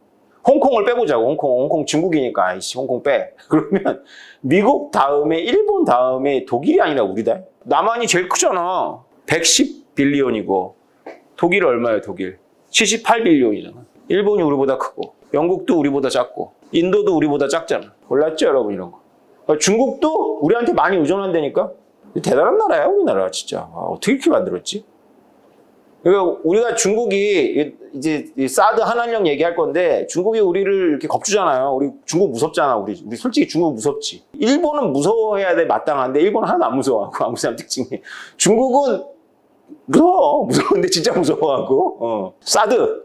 홍콩을 빼보자고. 홍콩 중국이니까 아이씨 홍콩 빼. 그러면 미국 다음에 일본 다음에 독일이 아니라 우리다. 남한이 제일 크잖아. 110빌리언이고 독일 얼마예요? 독일 78빌리언이잖아. 일본이 우리보다 크고 영국도 우리보다 작고 인도도 우리보다 작잖아. 몰랐죠 여러분 이런 거. 그러니까 중국도 우리한테 많이 의존한다니까. 대단한 나라야 우리나라 진짜. 어떻게 이렇게 만들었지? 그러니까 우리가 중국이 이제 사드 한한령 얘기할 건데 중국이 우리를 이렇게 겁주잖아요. 우리 중국 무섭잖아. 우리 솔직히 중국 무섭지. 일본은 무서워해야 돼 마땅한데 일본은 하나도 안 무서워하고 한국 사람 특징이. 중국은 무서운데 진짜 무서워하고. 사드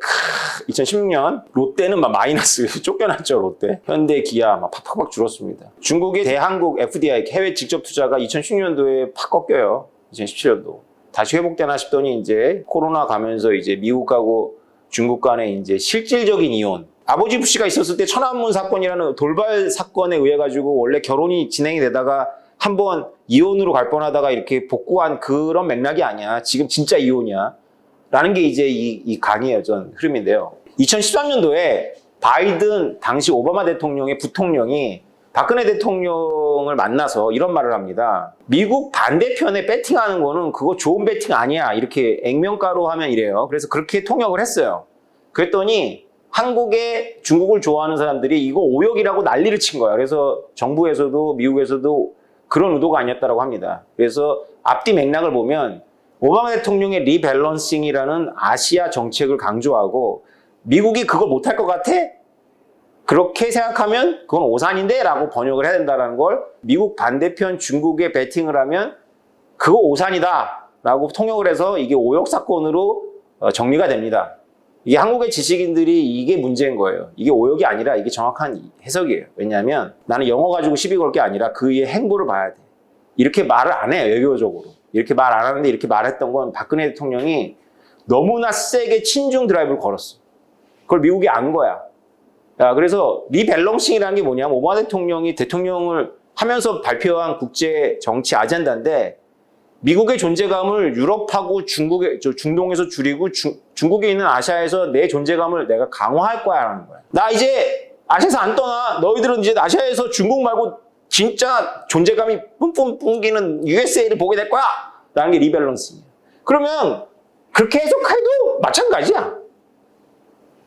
2016년 롯데는 막 마이너스 쫓겨났죠. 롯데 현대 기아 막 팍팍 줄었습니다. 중국의 대한국 FDI 해외 직접 투자가 2016년도에 팍 꺾여요. 2017년도 다시 회복되나 싶더니 이제 코로나 가면서 이제 미국하고 중국 간의 이제 실질적인 이혼. 아버지 부시가 있었을 때 천안문 사건이라는 돌발 사건에 의해 가지고 원래 결혼이 진행이 되다가 한번 이혼으로 갈 뻔하다가 이렇게 복구한 그런 맥락이 아니야. 지금 진짜 이혼이야. 라는 게 이제 이 강의의 전 흐름인데요. 2013년도에 바이든 당시 오바마 대통령의 부통령이 박근혜 대통령을 만나서 이런 말을 합니다. 미국 반대편에 배팅하는 거는 그거 좋은 배팅 아니야. 이렇게 액면가로 하면 이래요. 그래서 그렇게 통역을 했어요. 그랬더니 한국에 중국을 좋아하는 사람들이 이거 오역이라고 난리를 친 거야. 그래서 정부에서도 미국에서도 그런 의도가 아니었다고 합니다. 그래서 앞뒤 맥락을 보면 오바마 대통령의 리밸런싱이라는 아시아 정책을 강조하고 미국이 그걸 못할 것 같아? 그렇게 생각하면 그건 오산인데? 라고 번역을 해야 된다는 걸 미국 반대편 중국에 배팅을 하면 그거 오산이다 라고 통역을 해서 이게 오역 사건으로 정리가 됩니다. 이게 한국의 지식인들이 이게 문제인 거예요. 이게 오역이 아니라 이게 정확한 해석이에요. 왜냐하면 나는 영어 가지고 시비 걸 게 아니라 그의 행보를 봐야 돼. 이렇게 말을 안 해요. 외교적으로. 이렇게 말 안 하는데 이렇게 말했던 건 박근혜 대통령이 너무나 세게 친중 드라이브를 걸었어. 그걸 미국이 안 거야. 그래서 리밸런싱이라는 게 뭐냐면 오바마 대통령이 대통령을 하면서 발표한 국제 정치 아젠다인데 미국의 존재감을 유럽하고 중동에서 줄이고 중국에 있는 아시아에서 내 존재감을 내가 강화할 거야 라는 거야. 나 이제 아시아에서 안 떠나. 너희들은 이제 아시아에서 중국 말고 진짜 존재감이 뿜뿜 뿜기는 USA를 보게 될 거야 라는 게 리밸런싱이야. 그러면 그렇게 해석해도 마찬가지야.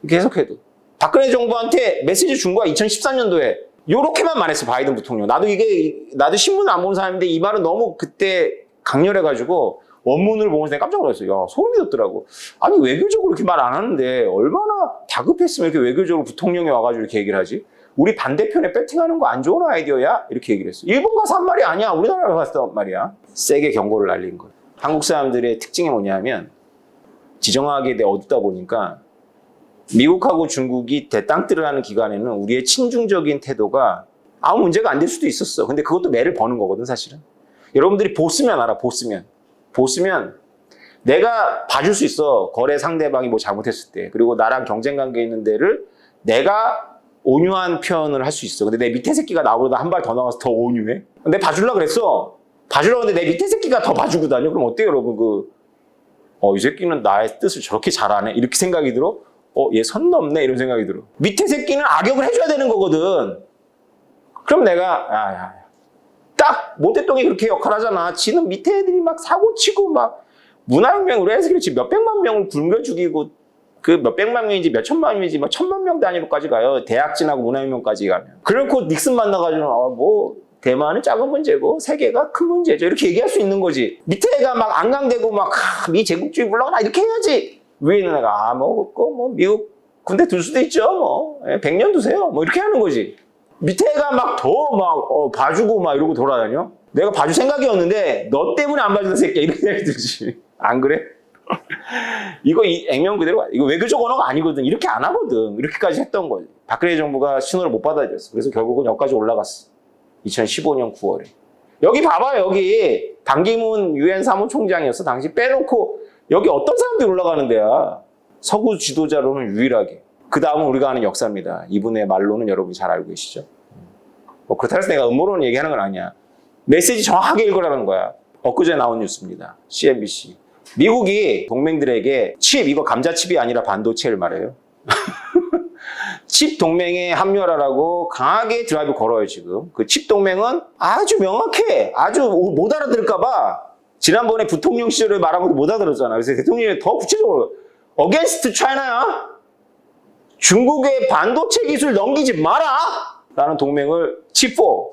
이렇게 해석해도. 박근혜 정부한테 메시지 준 거야. 2013년도에. 요렇게만 말했어. 바이든 부통령. 나도 신문 안 본 사람인데 이 말은 너무 그때 강렬해가지고 원문을 보면서 내가 깜짝 놀랐어요. 야, 소름이 돋더라고. 아니 외교적으로 이렇게 말 안 하는데 얼마나 다급했으면 이렇게 외교적으로 부통령이 와가지고 이렇게 얘기를 하지? 우리 반대편에 배팅하는 거 안 좋은 아이디어야? 이렇게 얘기를 했어. 일본 가서 한 말이 아니야. 우리나라에 가서 한 말이야. 세게 경고를 날린 거예요. 한국 사람들의 특징이 뭐냐면 지정학에 대해 어둡다 보니까 미국하고 중국이 대땅뜨를 하는 기간에는 우리의 친중적인 태도가 아무 문제가 안 될 수도 있었어. 근데 그것도 매를 버는 거거든, 사실은. 여러분들이 보스면 알아, 보스면. 보스면 내가 봐줄 수 있어. 거래 상대방이 뭐 잘못했을 때. 그리고 나랑 경쟁 관계 있는 데를 내가 온유한 표현을 할 수 있어. 근데 내 밑에 새끼가 나보다 한 발 더 나가서 더 온유해? 내가 봐주려고 그랬어. 봐주려고 했는데 내 밑에 새끼가 더 봐주고 다녀? 그럼 어때요, 여러분? 이 새끼는 나의 뜻을 저렇게 잘하네? 이렇게 생각이 들어? 얘 선 넘네? 이런 생각이 들어. 밑에 새끼는 악역을 해줘야 되는 거거든. 그럼 내가, 딱 모태똥이 그렇게 역할하잖아. 지는 밑에 애들이 막 사고치고 막 문화혁명 우리 해서 그렇지 몇백만 명을 굶겨 죽이고 그 몇백만 명인지 몇천만 명인지 막 천만 명 단위로까지 가요. 대학진하고 문화혁명까지 가면. 그래놓고 닉슨 만나가지고 대만은 작은 문제고 세계가 큰 문제죠. 이렇게 얘기할 수 있는 거지. 밑에 애가 막 안강대고 막 미 제국주의 물러가라 이렇게 해야지. 위에 있는 애가 미국 군대 둘 수도 있죠. 100년 두세요. 이렇게 하는 거지. 밑에 애가 막 더 봐주고 막 이러고 돌아다녀. 내가 봐줄 생각이었는데 너 때문에 안 봐준다 새끼야 이런 생각이 들지. 안 그래? 이거 액면 그대로 이거 외교적 언어가 아니거든. 이렇게 안 하거든. 이렇게까지 했던 거지. 박근혜 정부가 신호를 못 받아들였어. 그래서 결국은 여기까지 올라갔어. 2015년 9월에. 여기 봐봐요. 여기 반기문 유엔 사무총장이었어. 당시 빼놓고 여기 어떤 사람들이 올라가는 데야. 서구 지도자로는 유일하게. 그 다음은 우리가 아는 역사입니다. 이분의 말로는 여러분이 잘 알고 계시죠? 그렇다고 해서 내가 음모론 얘기하는 건 아니야. 메시지 정확하게 읽으라는 거야. 엊그제 나온 뉴스입니다. CNBC. 미국이 동맹들에게 이거 감자칩이 아니라 반도체를 말해요. 칩 동맹에 합류하라고 강하게 드라이브 걸어요, 지금. 그 칩 동맹은 아주 명확해. 아주 못 알아들을까봐. 지난번에 부통령 시절에 말한 것도 못 알아들었잖아. 그래서 대통령이 더 구체적으로 어게인스트 차이나야. 중국의 반도체 기술 넘기지 마라! 라는 동맹을 칩4.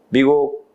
미국,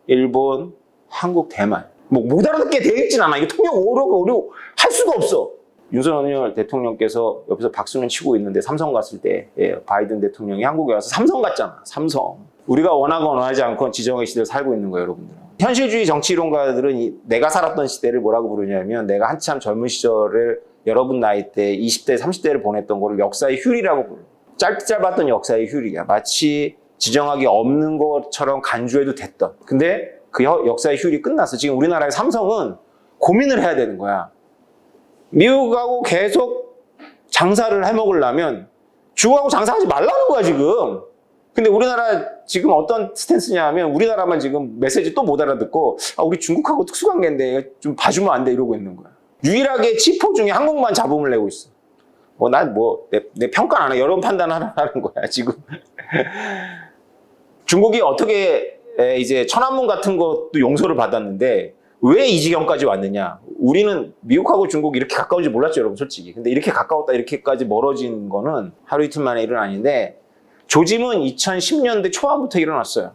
일본, 한국, 대만. 못 알아듣게 되어 있진 않아. 이게 통역 어려워 할 수가 없어. 윤석열 대통령께서 옆에서 박수는 치고 있는데 삼성 갔을 때 바이든 대통령이 한국에 와서 삼성 갔잖아. 삼성. 우리가 원하건 원하지 않건 지정의 시대를 살고 있는 거예요, 여러분들. 현실주의 정치이론가들은 내가 살았던 시대를 뭐라고 부르냐면 내가 한참 젊은 시절을 여러분 나이 때 20대, 30대를 보냈던 거를 역사의 휴리라고 불러. 짧았던 역사의 휴리야. 마치 지정학이 없는 것처럼 간주해도 됐던. 근데 그 역사의 휴일이 끝났어. 지금 우리나라의 삼성은 고민을 해야 되는 거야. 미국하고 계속 장사를 해먹으려면 중국하고 장사하지 말라는 거야, 지금. 근데 우리나라 지금 어떤 스탠스냐 하면 우리나라만 지금 메시지 또 못 알아듣고 우리 중국하고 특수관계인데 좀 봐주면 안 돼 이러고 있는 거야. 유일하게 치포 중에 한국만 잡음을 내고 있어. 내 평가 안 해. 여론 판단하는 거야, 지금. 중국이 어떻게 이제 천안문 같은 것도 용서를 받았는데 왜 이 지경까지 왔느냐? 우리는 미국하고 중국이 이렇게 가까운지 몰랐죠, 여러분, 솔직히. 근데 이렇게 가까웠다, 이렇게까지 멀어진 거는 하루 이틀 만에 일은 아닌데 조짐은 2010년대 초반부터 일어났어요.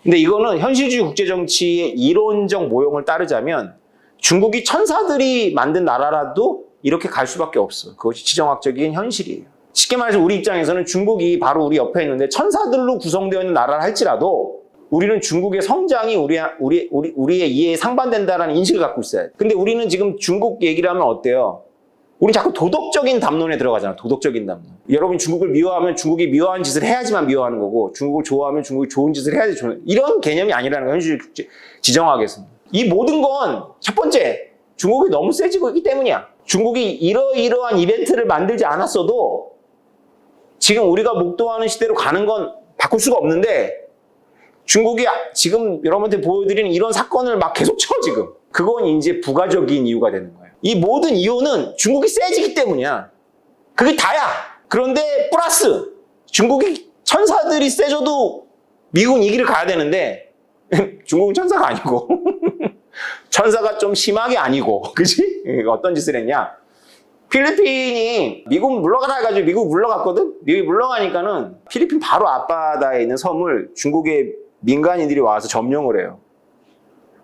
근데 이거는 현실주의 국제정치의 이론적 모형을 따르자면 중국이 천사들이 만든 나라라도 이렇게 갈 수밖에 없어. 그것이 지정학적인 현실이에요. 쉽게 말해서 우리 입장에서는 중국이 바로 우리 옆에 있는데 천사들로 구성되어 있는 나라를 할지라도 우리는 중국의 성장이 우리의 이해에 상반된다는 인식을 갖고 있어야 돼. 근데 우리는 지금 중국 얘기를 하면 어때요? 우리 자꾸 도덕적인 담론에 들어가잖아. 도덕적인 담론. 여러분이 중국을 미워하면 중국이 미워하는 짓을 해야지만 미워하는 거고 중국을 좋아하면 중국이 좋은 짓을 해야지 좋은 이런 개념이 아니라는 거예요. 현실 지정학에서는. 이 모든 건 첫 번째 중국이 너무 세지고 있기 때문이야. 중국이 이러이러한 이벤트를 만들지 않았어도 지금 우리가 목도하는 시대로 가는 건 바꿀 수가 없는데 중국이 지금 여러분한테 보여드리는 이런 사건을 막 계속 쳐 지금. 그건 이제 부가적인 이유가 되는 거예요. 이 모든 이유는 중국이 세지기 때문이야. 그게 다야. 그런데 플러스 중국이 천사들이 세져도 미국은 이 길을 가야 되는데 중국은 천사가 아니고 천사가 좀 심하게 아니고 그치? 어떤 짓을 했냐? 필리핀이 미국 물러가라 해가지고 미국 물러갔거든? 미국이 물러가니까는 필리핀 바로 앞바다에 있는 섬을 중국의 민간인들이 와서 점령을 해요.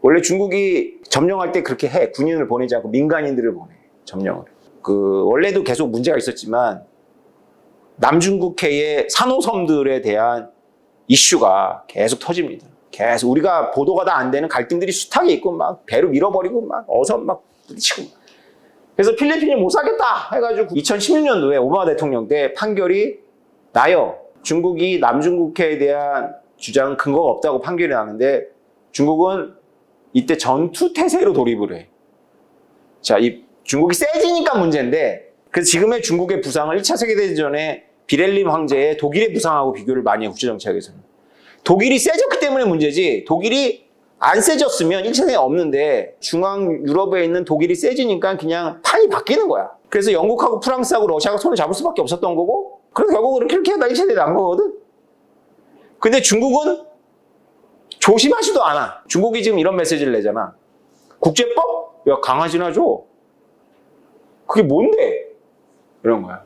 원래 중국이 점령할 때 그렇게 해. 군인을 보내지 않고 민간인들을 보내. 점령을. 원래도 계속 문제가 있었지만 남중국해의 산호섬들에 대한 이슈가 계속 터집니다. 계속 우리가 보도가 다 안 되는 갈등들이 숱하게 있고 막 배로 밀어버리고 막 어선 막 부딪히고. 그래서 필리핀이 못 사겠다 해가지고 2016년도에 오바마 대통령 때 판결이 나요. 중국이 남중국해에 대한 주장 근거가 없다고 판결이 나는데 중국은 이때 전투 태세로 돌입을 해. 자, 이 중국이 세지니까 문제인데 그래서 지금의 중국의 부상을 1차 세계대전에 비렐림 황제의 독일의 부상하고 비교를 많이 해요. 국제정치학에서는. 독일이 세졌기 때문에 문제지 독일이 안 세졌으면 1차 세계 없는데 중앙 유럽에 있는 독일이 세지니까 그냥 판이 바뀌는 거야. 그래서 영국하고 프랑스하고 러시아가 손을 잡을 수밖에 없었던 거고 그래서 결국 이렇게 하다 1차 세계 난 거거든. 근데 중국은 조심하지도 않아. 중국이 지금 이런 메시지를 내잖아. 국제법? 야, 강아지나 줘. 그게 뭔데? 이런 거야.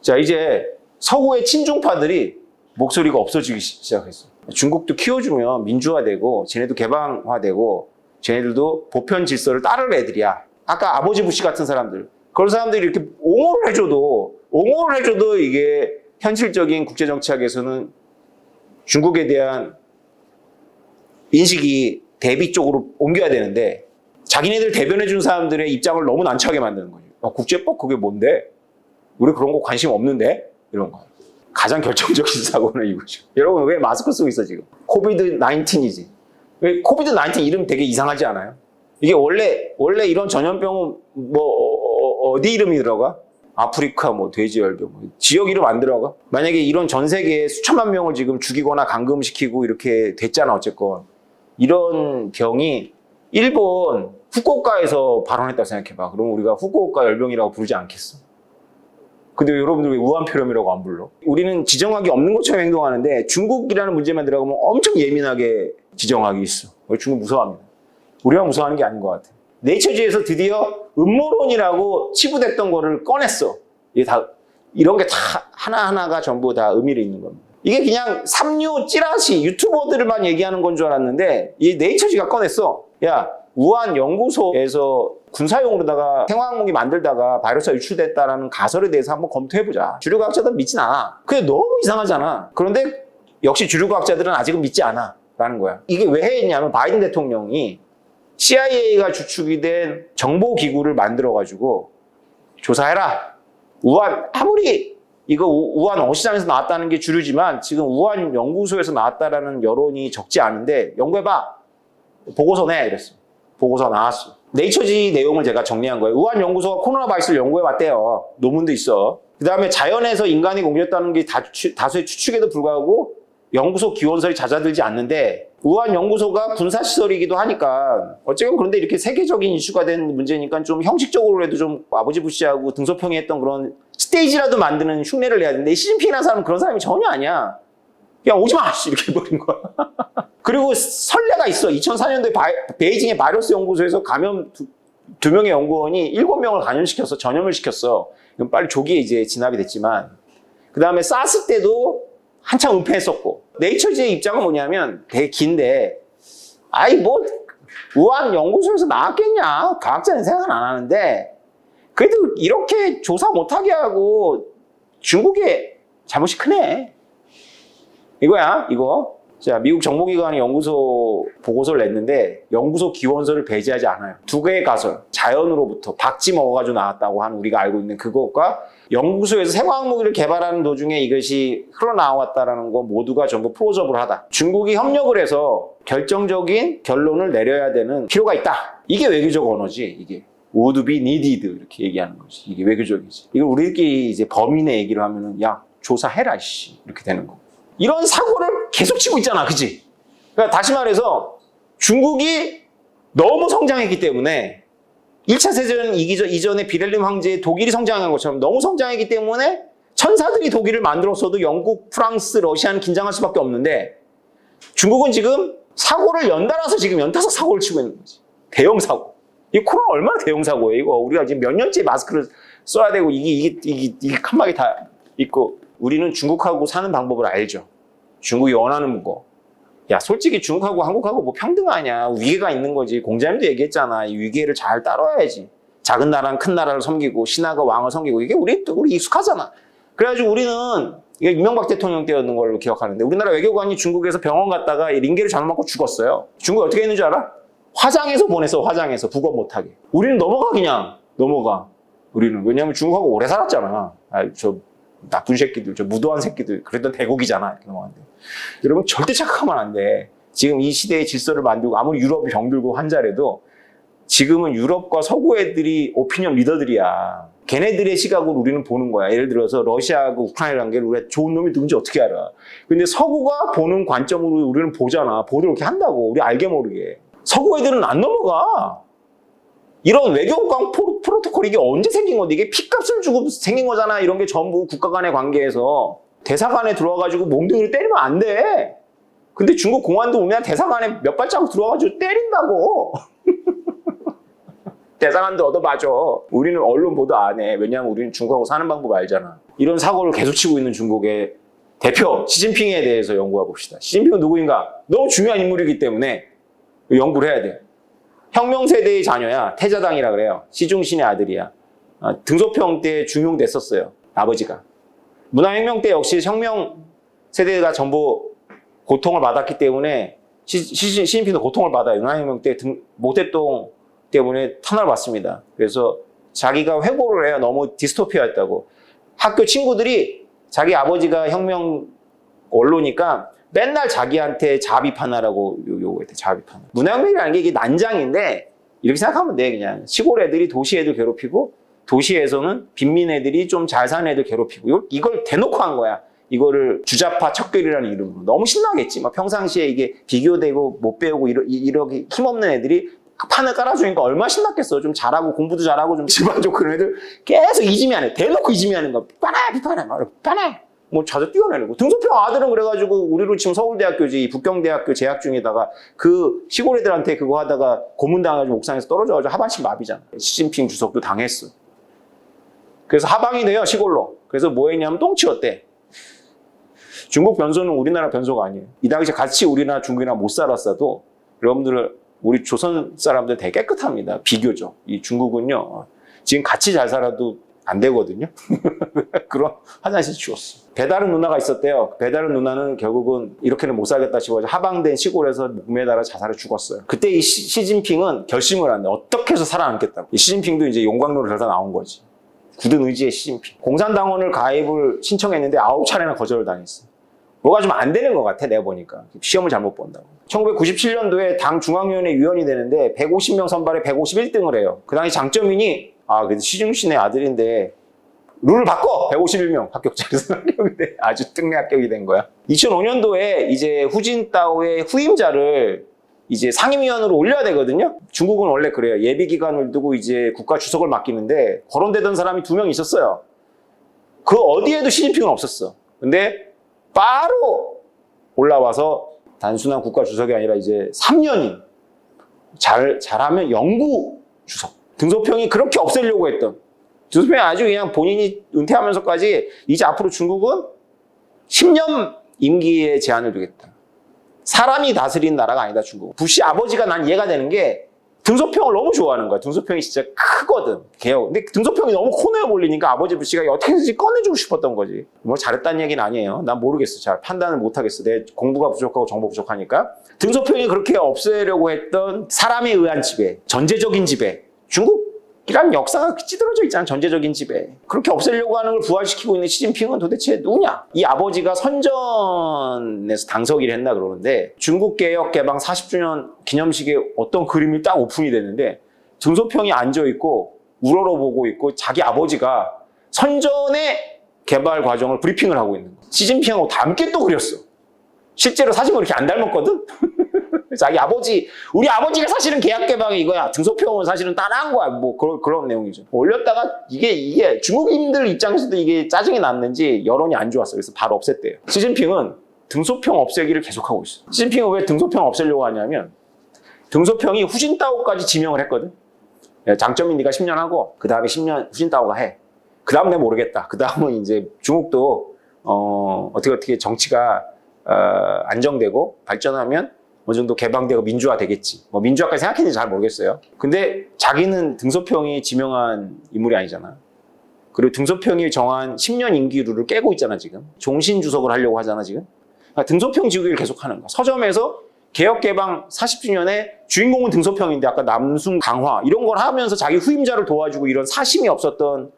자, 이제 서구의 친중파들이 목소리가 없어지기 시작했어. 중국도 키워주면 민주화되고 쟤네도 개방화되고 쟤네들도 보편 질서를 따를 애들이야. 아까 아버지 부시 같은 사람들. 그런 사람들이 이렇게 옹호를 해줘도 이게 현실적인 국제정치학에서는 중국에 대한 인식이 대비 쪽으로 옮겨야 되는데 자기네들 대변해준 사람들의 입장을 너무 난처하게 만드는 거죠. 국제법 그게 뭔데? 우리 그런 거 관심 없는데? 이런 거. 가장 결정적인 사고는 이거죠. 여러분 왜 마스크 쓰고 있어 지금? 코비드-19이지. 왜 코비드-19 이름 되게 이상하지 않아요? 이게 원래 이런 전염병은 뭐 어디 이름이 들어가? 아프리카 뭐 돼지열병 뭐 지역 이름 안 들어가? 만약에 이런 전 세계에 수천만 명을 지금 죽이거나 감금시키고 이렇게 됐잖아 어쨌건. 이런 병이 일본 후쿠오카에서 발원했다고 생각해봐. 그럼 우리가 후쿠오카 열병이라고 부르지 않겠어? 근데 여러분들 왜 우한폐렴이라고 안 불러? 우리는 지정학이 없는 것처럼 행동하는데 중국이라는 문제만 들어가면 엄청 예민하게 지정학이 있어. 중국 무서워합니다. 우리가 무서워하는 게 아닌 것 같아. 네이처지에서 드디어 음모론이라고 치부됐던 거를 꺼냈어. 이게 다 이런 게 다 하나하나가 전부 다 의미를 있는 겁니다. 이게 그냥 삼류 찌라시 유튜버들만 얘기하는 건 줄 알았는데 이 네이처지가 꺼냈어. 야, 우한 연구소에서 군사용으로다가 생화학무기 만들다가 바이러스가 유출됐다라는 가설에 대해서 한번 검토해보자. 주류과학자들은 믿진 않아. 그게 너무 이상하잖아. 그런데 역시 주류과학자들은 아직은 믿지 않아 라는 거야. 이게 왜 했냐면 바이든 대통령이 CIA가 주축이 된 정보기구를 만들어가지고 조사해라. 우한 아무리 이거 우한 어시장에서 나왔다는 게 주류지만 지금 우한 연구소에서 나왔다라는 여론이 적지 않은데 연구해봐. 보고서 내 이랬어. 보고서 나왔어. 네이처지 내용을 제가 정리한 거예요. 우한 연구소가 코로나 바이러스를 연구해봤대요. 논문도 있어. 그 다음에 자연에서 인간이 공개했다는 게 다수의 추측에도 불구하고 연구소 기원설이 잦아들지 않는데 우한 연구소가 군사시설이기도 하니까 어쨌든 그런데 이렇게 세계적인 이슈가 된 문제니까 좀 형식적으로라도 좀 아버지 부시하고 등소평이했던 그런 스테이지라도 만드는 흉내를 내야 되는데 시진핑이라는 사람은 그런 사람이 전혀 아니야. 야 오지마! 이렇게 해버린 거야. 그리고 선례가 있어. 2004년도에 베이징의 바이러스 연구소에서 감염 두 명의 연구원이 7명을 감염시켰어. 전염을 시켰어. 이건 빨리 조기에 이제 진압이 됐지만 그 다음에 사스 때도 한참 은폐했었고 네이처지의 입장은 뭐냐면 되게 긴데 아이 뭐 우한 연구소에서 나왔겠냐 과학자는 생각 안 하는데 그래도 이렇게 조사 못하게 하고 중국의 잘못이 크네 이거야 이거. 자, 미국 정보기관이 연구소 보고서를 냈는데 연구소 기원서를 배제하지 않아요. 두 개의 가설, 자연으로부터 박쥐 먹어가지고 나왔다고 하는 우리가 알고 있는 그것과 연구소에서 생화학무기를 개발하는 도중에 이것이 흘러나왔다는 거 모두가 전부 플로저블하다. 중국이 협력을 해서 결정적인 결론을 내려야 되는 필요가 있다. 이게 외교적 언어지. 이게 would be needed 이렇게 얘기하는 거지. 이게 외교적이지. 이걸 우리들끼리 이제 범인의 얘기를 하면은 야 조사해라 씨 이렇게 되는 거. 이런 사고를 계속 치고 있잖아, 그치? 그러니까 다시 말해서 중국이 너무 성장했기 때문에 1차 세계대전 이전에 비렐림 황제의 독일이 성장한 것처럼 너무 성장했기 때문에 천사들이 독일을 만들었어도 영국, 프랑스, 러시아는 긴장할 수밖에 없는데 중국은 지금 사고를 연달아서 지금 연타석 사고를 치고 있는 거지. 대형 사고. 이 코로나 얼마나 대형 사고예요, 이거. 우리가 지금 몇 년째 마스크를 써야 되고 이게 칸막이 다 있고 우리는 중국하고 사는 방법을 알죠. 중국이 원하는 거. 야, 솔직히 중국하고 한국하고 뭐 평등하냐. 위계가 있는 거지. 공자님도 얘기했잖아. 이 위계를 잘 따라야지. 작은 나라는 큰 나라를 섬기고 신하가 왕을 섬기고 이게 우리 익숙하잖아. 그래가지고 우리는 이게 이명박 대통령 때였는 걸로 기억하는데 우리나라 외교관이 중국에서 병원 갔다가 링게를 잘못 맞고 죽었어요. 중국이 어떻게 했는지 알아? 화장해서 보냈어. 화장해서 북어 못하게. 우리는 넘어가 그냥 넘어가. 우리는 왜냐하면 중국하고 오래 살았잖아. 저 나쁜 새끼들, 저 무도한 새끼들 그랬던 대국이잖아. 이렇게 넘어가는데 여러분 절대 착각하면 안 돼. 지금 이 시대의 질서를 만들고 아무리 유럽이 병들고 환자래도 지금은 유럽과 서구 애들이 오피니언 리더들이야. 걔네들의 시각으로 우리는 보는 거야. 예를 들어서 러시아하고 우크라이나 관계를 우리가 좋은 놈이 누군지 어떻게 알아. 근데 서구가 보는 관점으로 우리는 보잖아. 보도를 이렇게 한다고. 우리 알게 모르게. 서구 애들은 안 넘어가. 이런 외교관 프로토콜 이게 언제 생긴 건데 이게 피값을 주고 생긴 거잖아. 이런 게 전부 국가 간의 관계에서 대사관에 들어와가지고 몽둥이를 때리면 안 돼. 근데 중국 공안도 우리나라 대사관에 몇 발자국 들어와가지고 때린다고. 대사관도 얻어맞아. 우리는 언론 보도 안 해. 왜냐하면 우리는 중국하고 사는 방법 알잖아. 이런 사고를 계속 치고 있는 중국의 대표 시진핑에 대해서 연구해 봅시다. 시진핑은 누구인가? 너무 중요한 인물이기 때문에 연구를 해야 돼. 혁명 세대의 자녀야. 태자당이라 그래요. 시중신의 아들이야. 등소평 때 중용됐었어요. 아버지가. 문화혁명 때 역시 혁명 세대가 전부 고통을 받았기 때문에 시진핑도 고통을 받아요. 문화혁명 때 모택동 때문에 탄압을 받습니다. 그래서 자기가 회고를 해요. 너무 디스토피아였다고. 학교 친구들이 자기 아버지가 혁명 원로니까 맨날 자기한테 자비판하라고 요구했대. 자비판. 문화혁명이라는 게 이게 난장인데 이렇게 생각하면 돼. 그냥 시골 애들이 도시 애들 괴롭히고 도시에서는 빈민 애들이 좀 잘 사는 애들 괴롭히고 이걸 대놓고 한 거야. 이거를 주자파 척결이라는 이름으로. 너무 신나겠지. 막 평상시에 이게 비교되고 못 배우고 이렇게 힘없는 애들이 판을 깔아주니까 얼마나 신났겠어. 좀 잘하고 공부도 잘하고 좀 집안 좋고 그런 애들 계속 이지미하네. 대놓고 이지미하는 거야. 비판해. 뭐 자주 뛰어내리고. 등소평 아들은 그래가지고 우리로 치면 서울대학교지 북경대학교 재학 중에다가 그 시골 애들한테 그거 하다가 고문당해가지고 옥상에서 떨어져가지고 하반신 마비잖아. 시진핑 주석도 당했어. 그래서 하방이 돼요 시골로. 그래서 뭐 했냐면 똥 치웠대. 중국 변소는 우리나라 변소가 아니에요. 이 당시에 같이 우리나라 중국이랑 못 살았어도 여러분들 우리 조선 사람들 되게 깨끗합니다. 비교적. 이 중국은요. 지금 같이 잘 살아도 안 되거든요. 그런 화장실 치웠어. 배다른 누나가 있었대요. 배다른 누나는 결국은 이렇게는 못 살겠다 싶어서 하방된 시골에서 목매달아 자살해 죽었어요. 그때 이 시진핑은 결심을 한다. 어떻게 해서 살아남겠다고. 이 시진핑도 이제 용광로를 달다 나온 거지. 굳은 의지의 시진핑. 공산당원을 가입을 신청했는데 9차례나 거절을 당했어. 뭐가 좀 안 되는 것 같아, 내가 보니까. 시험을 잘못 본다고. 1997년도에 당 중앙위원회 위원이 되는데 150명 선발에 151등을 해요. 그 당시 장점인이 그래도 시중신의 아들인데 룰을 바꿔! 151명 합격자에서 합격인데 아주 특례 합격이 된 거야. 2005년도에 이제 후진타오의 후임자를 이제 상임위원으로 올려야 되거든요. 중국은 원래 그래요. 예비기간을 두고 이제 국가 주석을 맡기는데 거론되던 사람이 2명 있었어요. 그 어디에도 시진핑은 없었어. 근데 바로 올라와서 단순한 국가 주석이 아니라 이제 3년인 잘하면 영구 주석. 등소평이 그렇게 없애려고 했던 등소평이 아주 그냥 본인이 은퇴하면서까지 이제 앞으로 중국은 10년 임기에 제한을 두겠다. 사람이 다스리는 나라가 아니다 중국. 부시 아버지가 난 이해가 되는 게 등소평을 너무 좋아하는 거야. 등소평이 진짜 크거든. 개혁. 근데 등소평이 너무 코너에 몰리니까 아버지 부시가 어떻게든지 꺼내주고 싶었던 거지. 뭐 잘했다는 얘기는 아니에요. 난 모르겠어. 잘 판단을 못하겠어. 내 공부가 부족하고 정보 부족하니까. 등소평이 그렇게 없애려고 했던 사람에 의한 지배, 전제적인 지배. 중국이란 역사가 찌들어져 있잖아. 전제적인 지배. 그렇게 없애려고 하는 걸 부활시키고 있는 시진핑은 도대체 누구냐? 이 아버지가 선전에서 당석이를 했나 그러는데 중국 개혁 개방 40주년 기념식에 어떤 그림이 딱 오픈이 됐는데 등소평이 앉아있고 우러러보고 있고 자기 아버지가 선전의 개발 과정을 브리핑을 하고 있는 거야. 시진핑하고 닮게 또 그렸어. 실제로 사진을 이렇게 안 닮았거든? 자기 아버지, 우리 아버지가 사실은 계약 개방이 이거야. 등소평은 사실은 따라한 거야. 뭐 그런 내용이죠. 올렸다가 이게 중국인들 입장에서도 이게 짜증이 났는지 여론이 안 좋았어. 그래서 바로 없앴대요. 시진핑은 등소평 없애기를 계속하고 있어. 시진핑은 왜 등소평 없애려고 하냐면 등소평이 후진타오까지 지명을 했거든. 장점인 네가 10년 하고 그 다음에 10년 후진타오가 해. 그 다음 내가 모르겠다. 그 다음은 이제 중국도 어떻게 정치가 안정되고 발전하면 어느 정도 개방되고 민주화 되겠지. 뭐 민주화까지 생각했는지 잘 모르겠어요. 근데 자기는 등소평이 지명한 인물이 아니잖아. 그리고 등소평이 정한 10년 임기류를 깨고 있잖아 지금. 종신 주석을 하려고 하잖아 지금. 그러니까 등소평 지우기를 계속하는 거야. 서점에서 개혁개방 40주년에 주인공은 등소평인데 아까 남순 강화 이런 걸 하면서 자기 후임자를 도와주고 이런 사심이 없었던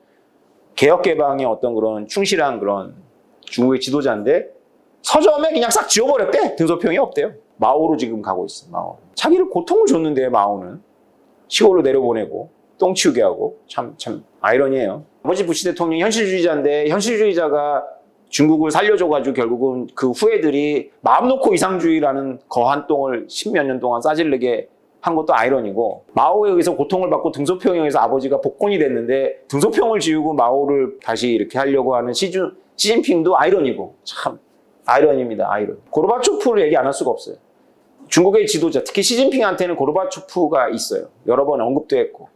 개혁개방의 어떤 그런 충실한 그런 중국의 지도자인데 서점에 그냥 싹 지워버렸대. 등소평이 없대요. 마오로 지금 가고 있어. 마오. 자기를 고통을 줬는데 마오는 시골로 내려보내고 똥 치우게 하고 참 아이러니해요. 아버지 부시 대통령이 현실주의자인데 현실주의자가 중국을 살려줘가지고 결국은 그 후예들이 마음 놓고 이상주의라는 거한 똥을 10몇 년 동안 싸질르게 한 것도 아이러니고 마오에 의해서 고통을 받고 등소평에 의해서 아버지가 복권이 됐는데 등소평을 지우고 마오를 다시 이렇게 하려고 하는 시진핑도 아이러니고 참 아이러니입니다. 아이러니. 고르바초프를 얘기 안 할 수가 없어요. 중국의 지도자 특히 시진핑한테는 고르바초프가 있어요. 여러 번 언급도 했고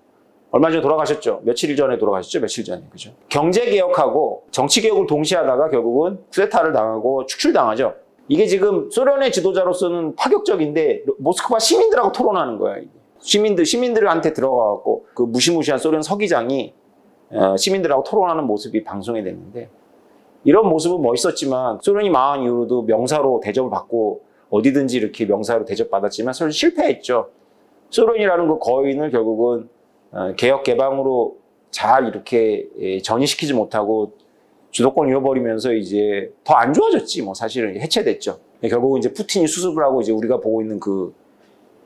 얼마 전에 돌아가셨죠. 며칠 전에 돌아가셨죠. 며칠 전에. 그죠? 경제개혁하고 정치개혁을 동시에 하다가 결국은 쿠데타를 당하고 축출당하죠. 이게 지금 소련의 지도자로서는 파격적인데 모스크바 시민들하고 토론하는 거야. 이게. 시민들한테 들어가갖고 그 무시무시한 소련 서기장이 시민들하고 토론하는 모습이 방송에 됐는데 이런 모습은 멋있었지만 소련이 망한 이후로도 명사로 대접을 받고 어디든지 이렇게 명사로 대접받았지만 사실 실패했죠. 소련이라는 그 거인을 결국은 개혁 개방으로 잘 이렇게 전이시키지 못하고 주도권 잃어버리면서 이제 더 안 좋아졌지 뭐 사실은 해체됐죠. 결국은 이제 푸틴이 수습을 하고 이제 우리가 보고 있는 그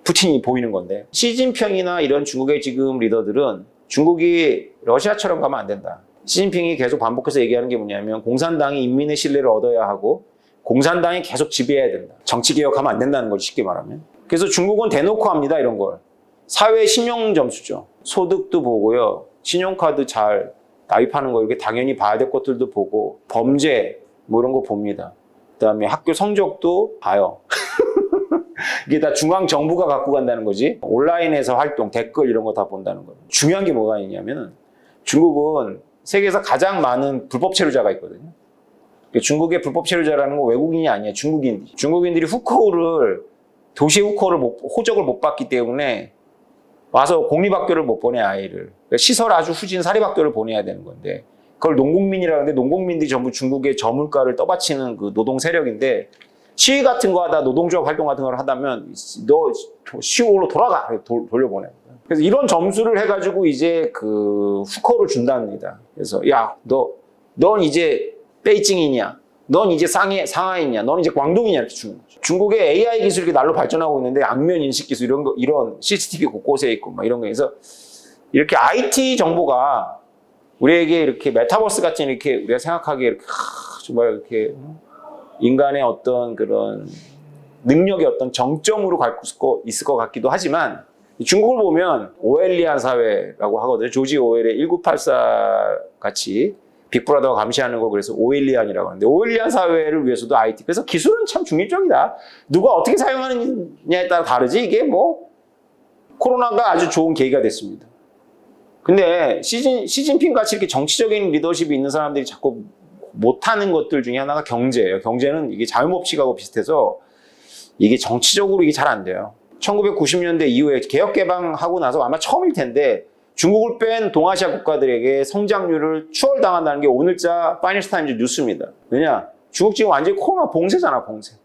푸틴이 보이는 건데 시진핑이나 이런 중국의 지금 리더들은 중국이 러시아처럼 가면 안 된다. 시진핑이 계속 반복해서 얘기하는 게 뭐냐면 공산당이 인민의 신뢰를 얻어야 하고 공산당이 계속 지배해야 된다. 정치개혁하면 안 된다는 거지 쉽게 말하면. 그래서 중국은 대놓고 합니다 이런 걸. 사회 신용 점수죠. 소득도 보고요. 신용카드 잘 납입하는 거 이렇게 당연히 봐야 될 것들도 보고 범죄 뭐 이런 거 봅니다. 그다음에 학교 성적도 봐요. 이게 다 중앙정부가 갖고 간다는 거지. 온라인에서 활동, 댓글 이런 거 다 본다는 거예요. 중요한 게 뭐가 있냐면 중국은 세계에서 가장 많은 불법 체류자가 있거든요. 중국의 불법 체류자라는 건 외국인이 아니에요. 중국인들이 후커우를 도시 후커우를 호적을 못 받기 때문에 와서 공립학교를 못 보내 아이를. 시설 아주 후진 사립학교를 보내야 되는 건데 그걸 농국민이라는데 농국민들이 전부 중국의 저물가를 떠받치는 그 노동 세력인데 시위 같은 거 하다 노동조합 활동 같은 걸 하다면 너 시골로 돌아가 돌려보내. 그래서 이런 점수를 해가지고 이제 그 후커를 준답니다. 그래서 야 넌 이제 베이징이냐? 넌 이제 상하이냐? 넌 이제 광동이냐? 이렇게 주는 거죠. 중국의 AI 기술이 이렇게 날로 발전하고 있는데 안면 인식 기술 이런 CCTV 곳곳에 있고 막 이런 거에서 이렇게 IT 정보가 우리에게 이렇게 메타버스 같은 이렇게 우리가 생각하기에 이렇게 정말 이렇게 인간의 어떤 그런 능력의 어떤 정점으로 갈 수 있을 것 같기도 하지만 중국을 보면 오엘리안 사회라고 하거든요. 조지 오웰의 1984 같이 빅브라더가 감시하는 걸 그래서 오일리안이라고 하는데 오일리안 사회를 위해서도 IT. 그래서 기술은 참 중립적이다. 누가 어떻게 사용하느냐에 따라 다르지 이게 뭐 코로나가 아주 좋은 계기가 됐습니다. 근데 시진핑 같이 이렇게 정치적인 리더십이 있는 사람들이 자꾸 못하는 것들 중에 하나가 경제예요. 경제는 이게 자유법칙하고 비슷해서 이게 정치적으로 이게 잘 안 돼요. 1990년대 이후에 개혁 개방하고 나서 아마 처음일 텐데 중국을 뺀 동아시아 국가들에게 성장률을 추월당한다는 게 오늘자 파이낸셜 타임즈 뉴스입니다. 왜냐? 중국 지금 완전히 코로나 봉쇄잖아, 봉쇄.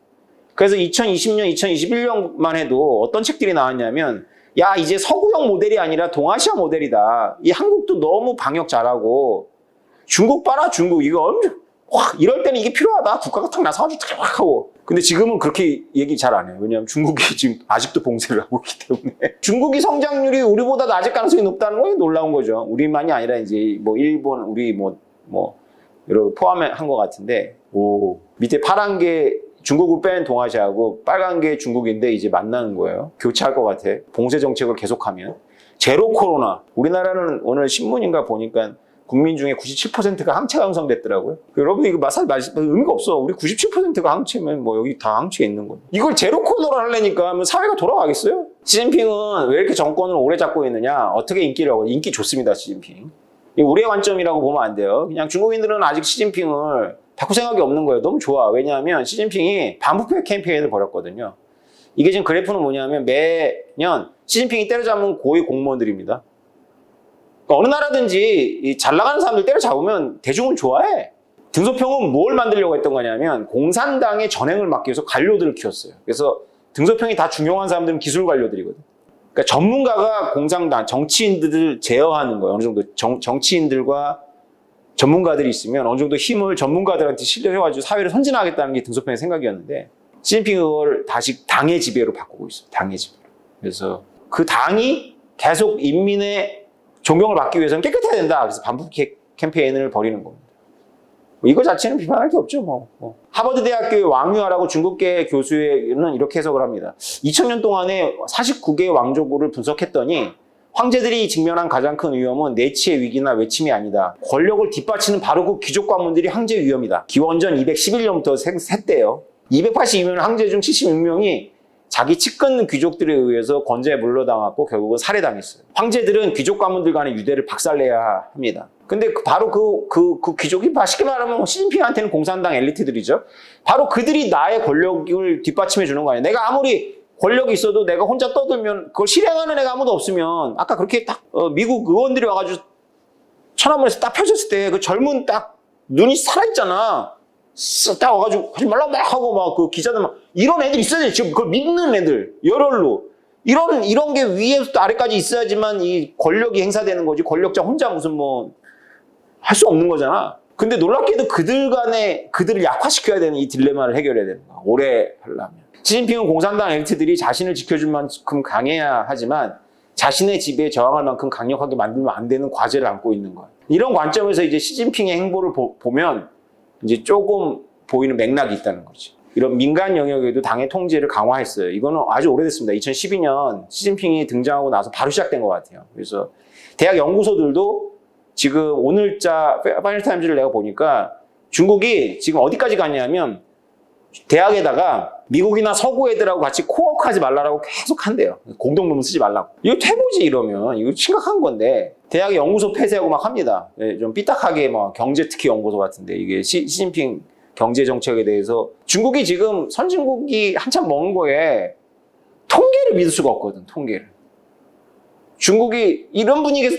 그래서 2020년, 2021년만 해도 어떤 책들이 나왔냐면 야, 이제 서구형 모델이 아니라 동아시아 모델이다. 이 한국도 너무 방역 잘하고 중국 봐라, 중국. 이거 엄청 이럴 때는 이게 필요하다. 국가가 탁 나서가지고 탁 하고. 근데 지금은 그렇게 얘기 잘 안 해요. 왜냐하면 중국이 지금 아직도 봉쇄를 하고 있기 때문에. 중국이 성장률이 우리보다 낮을 가능성이 높다는 건 놀라운 거죠. 우리만이 아니라 이제 뭐 일본, 우리 여러 포함한 것 같은데. 밑에 파란 게 중국을 뺀 동아시아하고 빨간 게 중국인데 이제 만나는 거예요. 교차할 것 같아. 봉쇄 정책을 계속하면. 제로 코로나. 우리나라는 오늘 신문인가 보니까 국민 중에 97%가 항체가 형성됐더라고요. 여러분 이거 사실 의미가 없어. 우리 97%가 항체면 뭐 여기 다 항체 있는 거예요. 이걸 제로 코로나를 하려니까 사회가 돌아가겠어요? 시진핑은 왜 이렇게 정권을 오래 잡고 있느냐? 어떻게 인기를 하고 인기 좋습니다. 시진핑. 우리의 관점이라고 보면 안 돼요. 그냥 중국인들은 아직 시진핑을 바꿀 생각이 없는 거예요. 너무 좋아. 왜냐하면 시진핑이 반부패 캠페인을 벌였거든요. 이게 지금 그래프는 뭐냐면 매년 시진핑이 때려잡은 고위 공무원들입니다. 그러니까 어느 나라든지 이 잘 나가는 사람들 때려잡으면 대중은 좋아해. 등소평은 뭘 만들려고 했던 거냐면 공산당의 전횡을 막기 위해서 관료들을 키웠어요. 그래서 등소평이 다 중용한 사람들은 기술 관료들이거든. 그러니까 전문가가 공산당, 정치인들을 제어하는 거예요. 어느 정도 정치인들과 전문가들이 있으면 어느 정도 힘을 전문가들한테 실려해가지고 사회를 선진하겠다는 게 등소평의 생각이었는데 시진핑이 그걸 다시 당의 지배로 바꾸고 있어요. 당의 지배로. 그래서 그 당이 계속 인민의 존경을 받기 위해서는 깨끗해야 된다. 그래서 반북 캠페인을 벌이는 겁니다. 이거 자체는 비판할 게 없죠. 하버드 대학교의 왕유아라고 중국계 교수는 이렇게 해석을 합니다. 2000년 동안에 49개의 왕조국을 분석했더니 황제들이 직면한 가장 큰 위험은 내치의 위기나 외침이 아니다. 권력을 뒷받치는 바로 그 귀족 관문들이 황제 위험이다. 기원전 211년부터 셌대요. 282명 황제 중 76명이 자기 측근 귀족들에 의해서 건재에 물러당했고 결국은 살해당했어요. 황제들은 귀족 가문들 간의 유대를 박살내야 합니다. 근데 바로 그 귀족이 쉽게 말하면 시진핑한테는 공산당 엘리트들이죠. 바로 그들이 나의 권력을 뒷받침해 주는 거 아니에요. 내가 아무리 권력이 있어도 내가 혼자 떠들면 그걸 실행하는 애가 아무도 없으면 아까 그렇게 딱 미국 의원들이 와가지고 천안문에서 딱 펴졌을 때 그 젊은 딱 눈이 살아있잖아. 딱 와가지고 하지 말라고 막 하고 막 그 기자들 막 이런 애들 있어야 돼. 지금 그걸 믿는 애들 열혈로 이런 게 위에서부터 아래까지 있어야지만 이 권력이 행사되는 거지. 권력자 혼자 무슨 뭐 할 수 없는 거잖아. 근데 놀랍게도 그들을 약화시켜야 되는 이 딜레마를 해결해야 되는 거야. 오래 하려면. 시진핑은 공산당 엘리트들이 자신을 지켜줄 만큼 강해야 하지만 자신의 지배에 저항할 만큼 강력하게 만들면 안 되는 과제를 안고 있는 거야. 이런 관점에서 이제 시진핑의 행보를 보면 이제 조금 보이는 맥락이 있다는 거지. 이런 민간 영역에도 당의 통제를 강화했어요. 이거는 아주 오래됐습니다. 2012년 시진핑이 등장하고 나서 바로 시작된 것 같아요. 그래서 대학 연구소들도 지금 오늘자 파이널타임즈를 내가 보니까 중국이 지금 어디까지 갔냐면 대학에다가 미국이나 서구 애들하고 같이 코워크하지 말라고 계속 한대요. 공동論 쓰지 말라고. 이거 퇴보지 이러면 이거 심각한 건데 대학의 연구소 폐쇄하고 막 합니다. 좀 삐딱하게 뭐 경제특히 연구소 같은데 이게 시진핑 경제 정책에 대해서 중국이 지금 선진국이 한참 먼 거에 통계를 믿을 수가 없거든. 통계를. 중국이 이런 분위기에서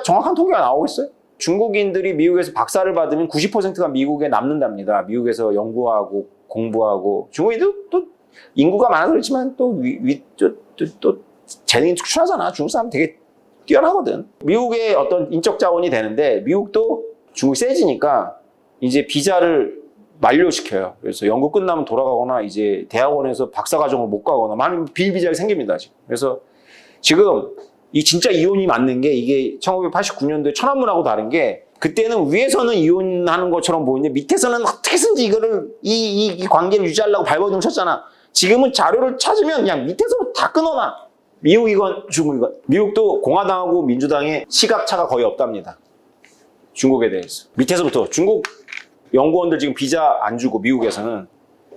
정확한 통계가 나오고 있어요? 중국인들이 미국에서 박사를 받으면 90%가 미국에 남는답니다. 미국에서 연구하고 공부하고 중국인도 또 인구가 많아서 그렇지만 또 재능이 특출하잖아. 중국 사람 되게 뛰어나거든. 미국의 어떤 인적 자원이 되는데 미국도 중국이 세지니까 이제 비자를 만료시켜요. 그래서 연구 끝나면 돌아가거나 이제 대학원에서 박사과정을 못 가거나 많은 비일비재하게 생깁니다. 지금. 그래서 지금 이 진짜 이혼이 맞는 게 이게 1989년도에 천안문하고 다른 게 그때는 위에서는 이혼하는 것처럼 보이는데 밑에서는 어떻게든지 이거를 이 관계를 유지하려고 발버둥 쳤잖아. 지금은 자료를 찾으면 그냥 밑에서 다 끊어놔. 미국이건 중국이건. 미국도 공화당하고 민주당의 시각차가 거의 없답니다. 중국에 대해서. 밑에서부터 중국 연구원들 지금 비자 안 주고 미국에서는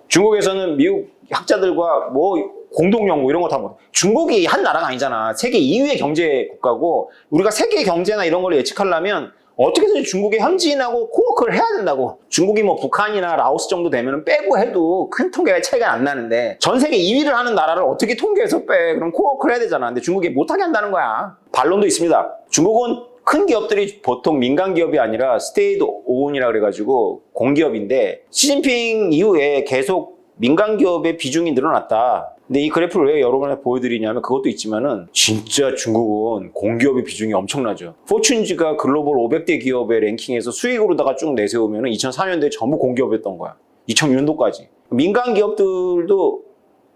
중국에서는 미국 학자들과 뭐 공동 연구 이런 거 다 못. 중국이 한 나라가 아니잖아. 세계 2위의 경제 국가고 우리가 세계 경제나 이런 걸 예측하려면 어떻게든 중국의 현지인하고 코워크를 해야 된다고. 중국이 뭐 북한이나 라오스 정도 되면 빼고 해도 큰 통계가 차이가 안 나는데 전 세계 2위를 하는 나라를 어떻게 통계해서 빼? 그럼 코워크를 해야 되잖아. 근데 중국이 못하게 한다는 거야. 반론도 있습니다. 중국은 큰 기업들이 보통 민간 기업이 아니라 스테이트 오운이라 그래가지고 공기업인데 시진핑 이후에 계속 민간 기업의 비중이 늘어났다. 근데 이 그래프를 왜 여러 번 보여드리냐면 그것도 있지만은 진짜 중국은 공기업의 비중이 엄청나죠. 포춘지가 글로벌 500대 기업의 랭킹에서 수익으로다가 쭉 내세우면은 2004년도에 전부 공기업이었던 거야. 2006년도까지. 민간 기업들도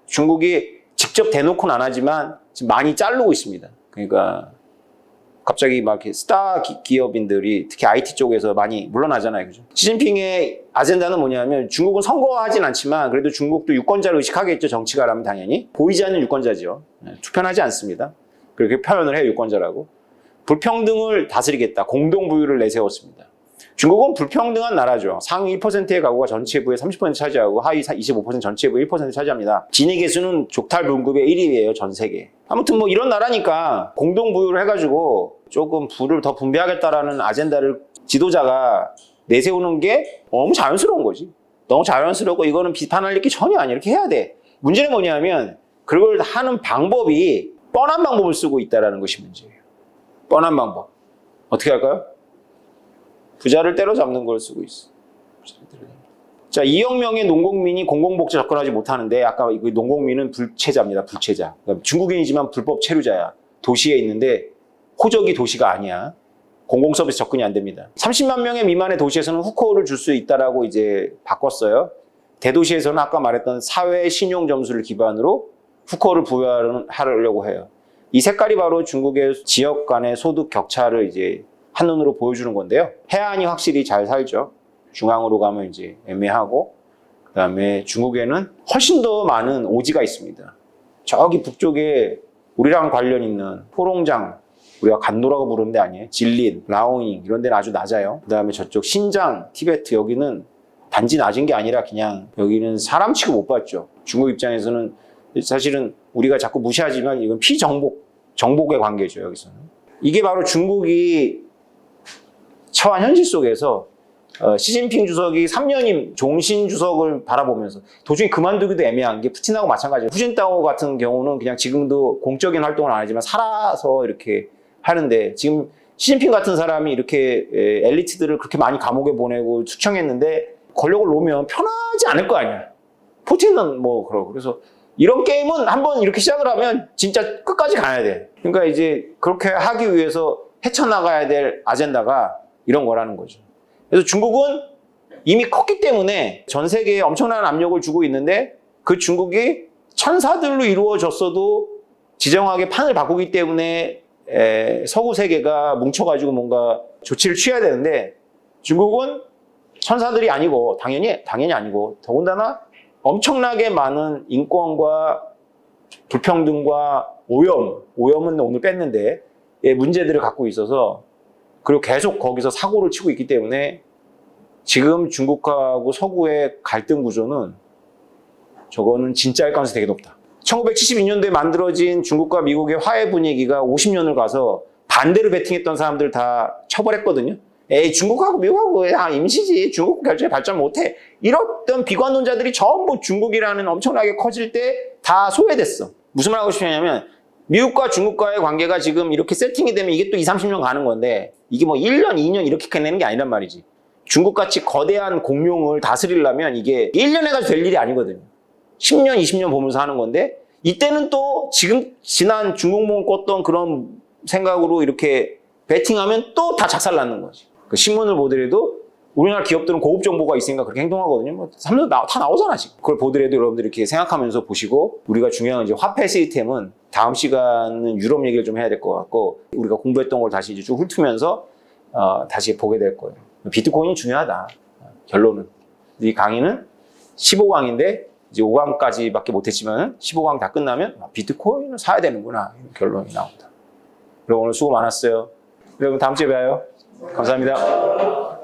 중국이 직접 대놓고는 안 하지만 지금 많이 자르고 있습니다. 그러니까 갑자기 막 이렇게 스타 기업인들이 특히 IT 쪽에서 많이 물러나잖아요. 그죠? 시진핑의 아젠다는 뭐냐면 중국은 선거하진 않지만 그래도 중국도 유권자를 의식하겠죠. 정치가라면 당연히. 보이지 않는 유권자죠. 투표하지 않습니다. 그렇게 표현을 해요. 유권자라고. 불평등을 다스리겠다. 공동부유를 내세웠습니다. 중국은 불평등한 나라죠. 상위 1%의 가구가 전체부의 30% 차지하고 하위 25% 전체부의 1% 차지합니다. 진위 계수는 족탈 분급의 1위예요. 전 세계. 아무튼 뭐 이런 나라니까 공동부유를 해가지고 조금 부를 더 분배하겠다라는 아젠다를 지도자가 내세우는 게 너무 자연스러운 거지. 너무 자연스럽고 이거는 비판할 게 전혀 아니야. 이렇게 해야 돼. 문제는 뭐냐면 그걸 하는 방법이 뻔한 방법을 쓰고 있다는 것이 문제예요. 뻔한 방법. 어떻게 할까요? 부자를 때려잡는 걸 쓰고 있어. 자, 2억 명의 농공민이 공공복지 접근하지 못하는데 아까 이 농공민은 불체자입니다. 불체자. 그러니까 중국인이지만 불법 체류자야. 도시에 있는데 호적이 도시가 아니야. 공공서비스 접근이 안 됩니다. 30만 명의 미만의 도시에서는 후코를 줄 수 있다라고 이제 바꿨어요. 대도시에서는 아까 말했던 사회 신용 점수를 기반으로 후코를 부여하려고 해요. 이 색깔이 바로 중국의 지역 간의 소득 격차를 이제 한눈으로 보여주는 건데요. 해안이 확실히 잘 살죠. 중앙으로 가면 이제 애매하고, 그 다음에 중국에는 훨씬 더 많은 오지가 있습니다. 저기 북쪽에 우리랑 관련 있는 포롱장, 우리가 간도라고 부르는 데 아니에요. 질린, 라오잉 이런 데는 아주 낮아요. 그 다음에 저쪽 신장, 티베트 여기는 단지 낮은 게 아니라 그냥 여기는 사람 취급 못 받죠. 중국 입장에서는 사실은 우리가 자꾸 무시하지만 이건 정복의 관계죠. 여기서는. 이게 바로 중국이 처한 현실 속에서 시진핑 주석이 3년임 종신 주석을 바라보면서 도중에 그만두기도 애매한 게 푸틴하고 마찬가지예요. 후진타오 같은 경우는 그냥 지금도 공적인 활동을 안 하지만 살아서 이렇게 하는데 지금 시진핑 같은 사람이 이렇게 엘리트들을 그렇게 많이 감옥에 보내고 투청했는데 권력을 놓으면 편하지 않을 거 아니야. 푸틴은 뭐 그러고. 그래서 이런 게임은 한번 이렇게 시작을 하면 진짜 끝까지 가야 돼. 그러니까 이제 그렇게 하기 위해서 헤쳐나가야 될 아젠다가 이런 거라는 거죠. 그래서 중국은 이미 컸기 때문에 전 세계에 엄청난 압력을 주고 있는데 그 중국이 천사들로 이루어졌어도 지정하게 판을 바꾸기 때문에 서구 세계가 뭉쳐가지고 뭔가 조치를 취해야 되는데 중국은 천사들이 아니고 당연히 아니고 더군다나 엄청나게 많은 인권과 불평등과 오염은 오늘 뺐는데 문제들을 갖고 있어서 그리고 계속 거기서 사고를 치고 있기 때문에 지금 중국하고 서구의 갈등 구조는 저거는 진짜일 가능성이 되게 높다. 1972년도에 만들어진 중국과 미국의 화해 분위기가 50년을 가서 반대로 배팅했던 사람들 다 처벌했거든요. 에이, 중국하고 미국하고 임시지. 중국 결정에 발전 못해. 이랬던 비관론자들이 전부 중국이라는 엄청나게 커질 때 다 소외됐어. 무슨 말 하고 싶냐면 미국과 중국과의 관계가 지금 이렇게 세팅이 되면 이게 또 20, 30년 가는 건데 이게 뭐 1년, 2년 이렇게 끝내는 게 아니란 말이지. 중국같이 거대한 공룡을 다스리려면 이게 1년에 가지고 될 일이 아니거든요. 10년, 20년 보면서 하는 건데 이때는 또 지금 지난 중국몽을 꿨던 그런 생각으로 이렇게 배팅하면 또 다 작살나는 거지. 그 신문을 보더라도 우리나라 기업들은 고급 정보가 있으니까 그렇게 행동하거든요. 뭐 다 나오잖아 지금. 그걸 보더라도 여러분들 이렇게 생각하면서 보시고 우리가 중요한 이제 화폐 시스템은 다음 시간은 유럽 얘기를 좀 해야 될 것 같고 우리가 공부했던 걸 다시 이제 쭉 훑으면서 다시 보게 될 거예요. 비트코인이 중요하다. 결론은 이 강의는 15강인데 이제 5강까지밖에 못했지만 15강 다 끝나면 비트코인을 사야 되는구나 이런 결론이 나온다. 여러분 오늘 수고 많았어요. 여러분 다음 주에 봬요. 감사합니다.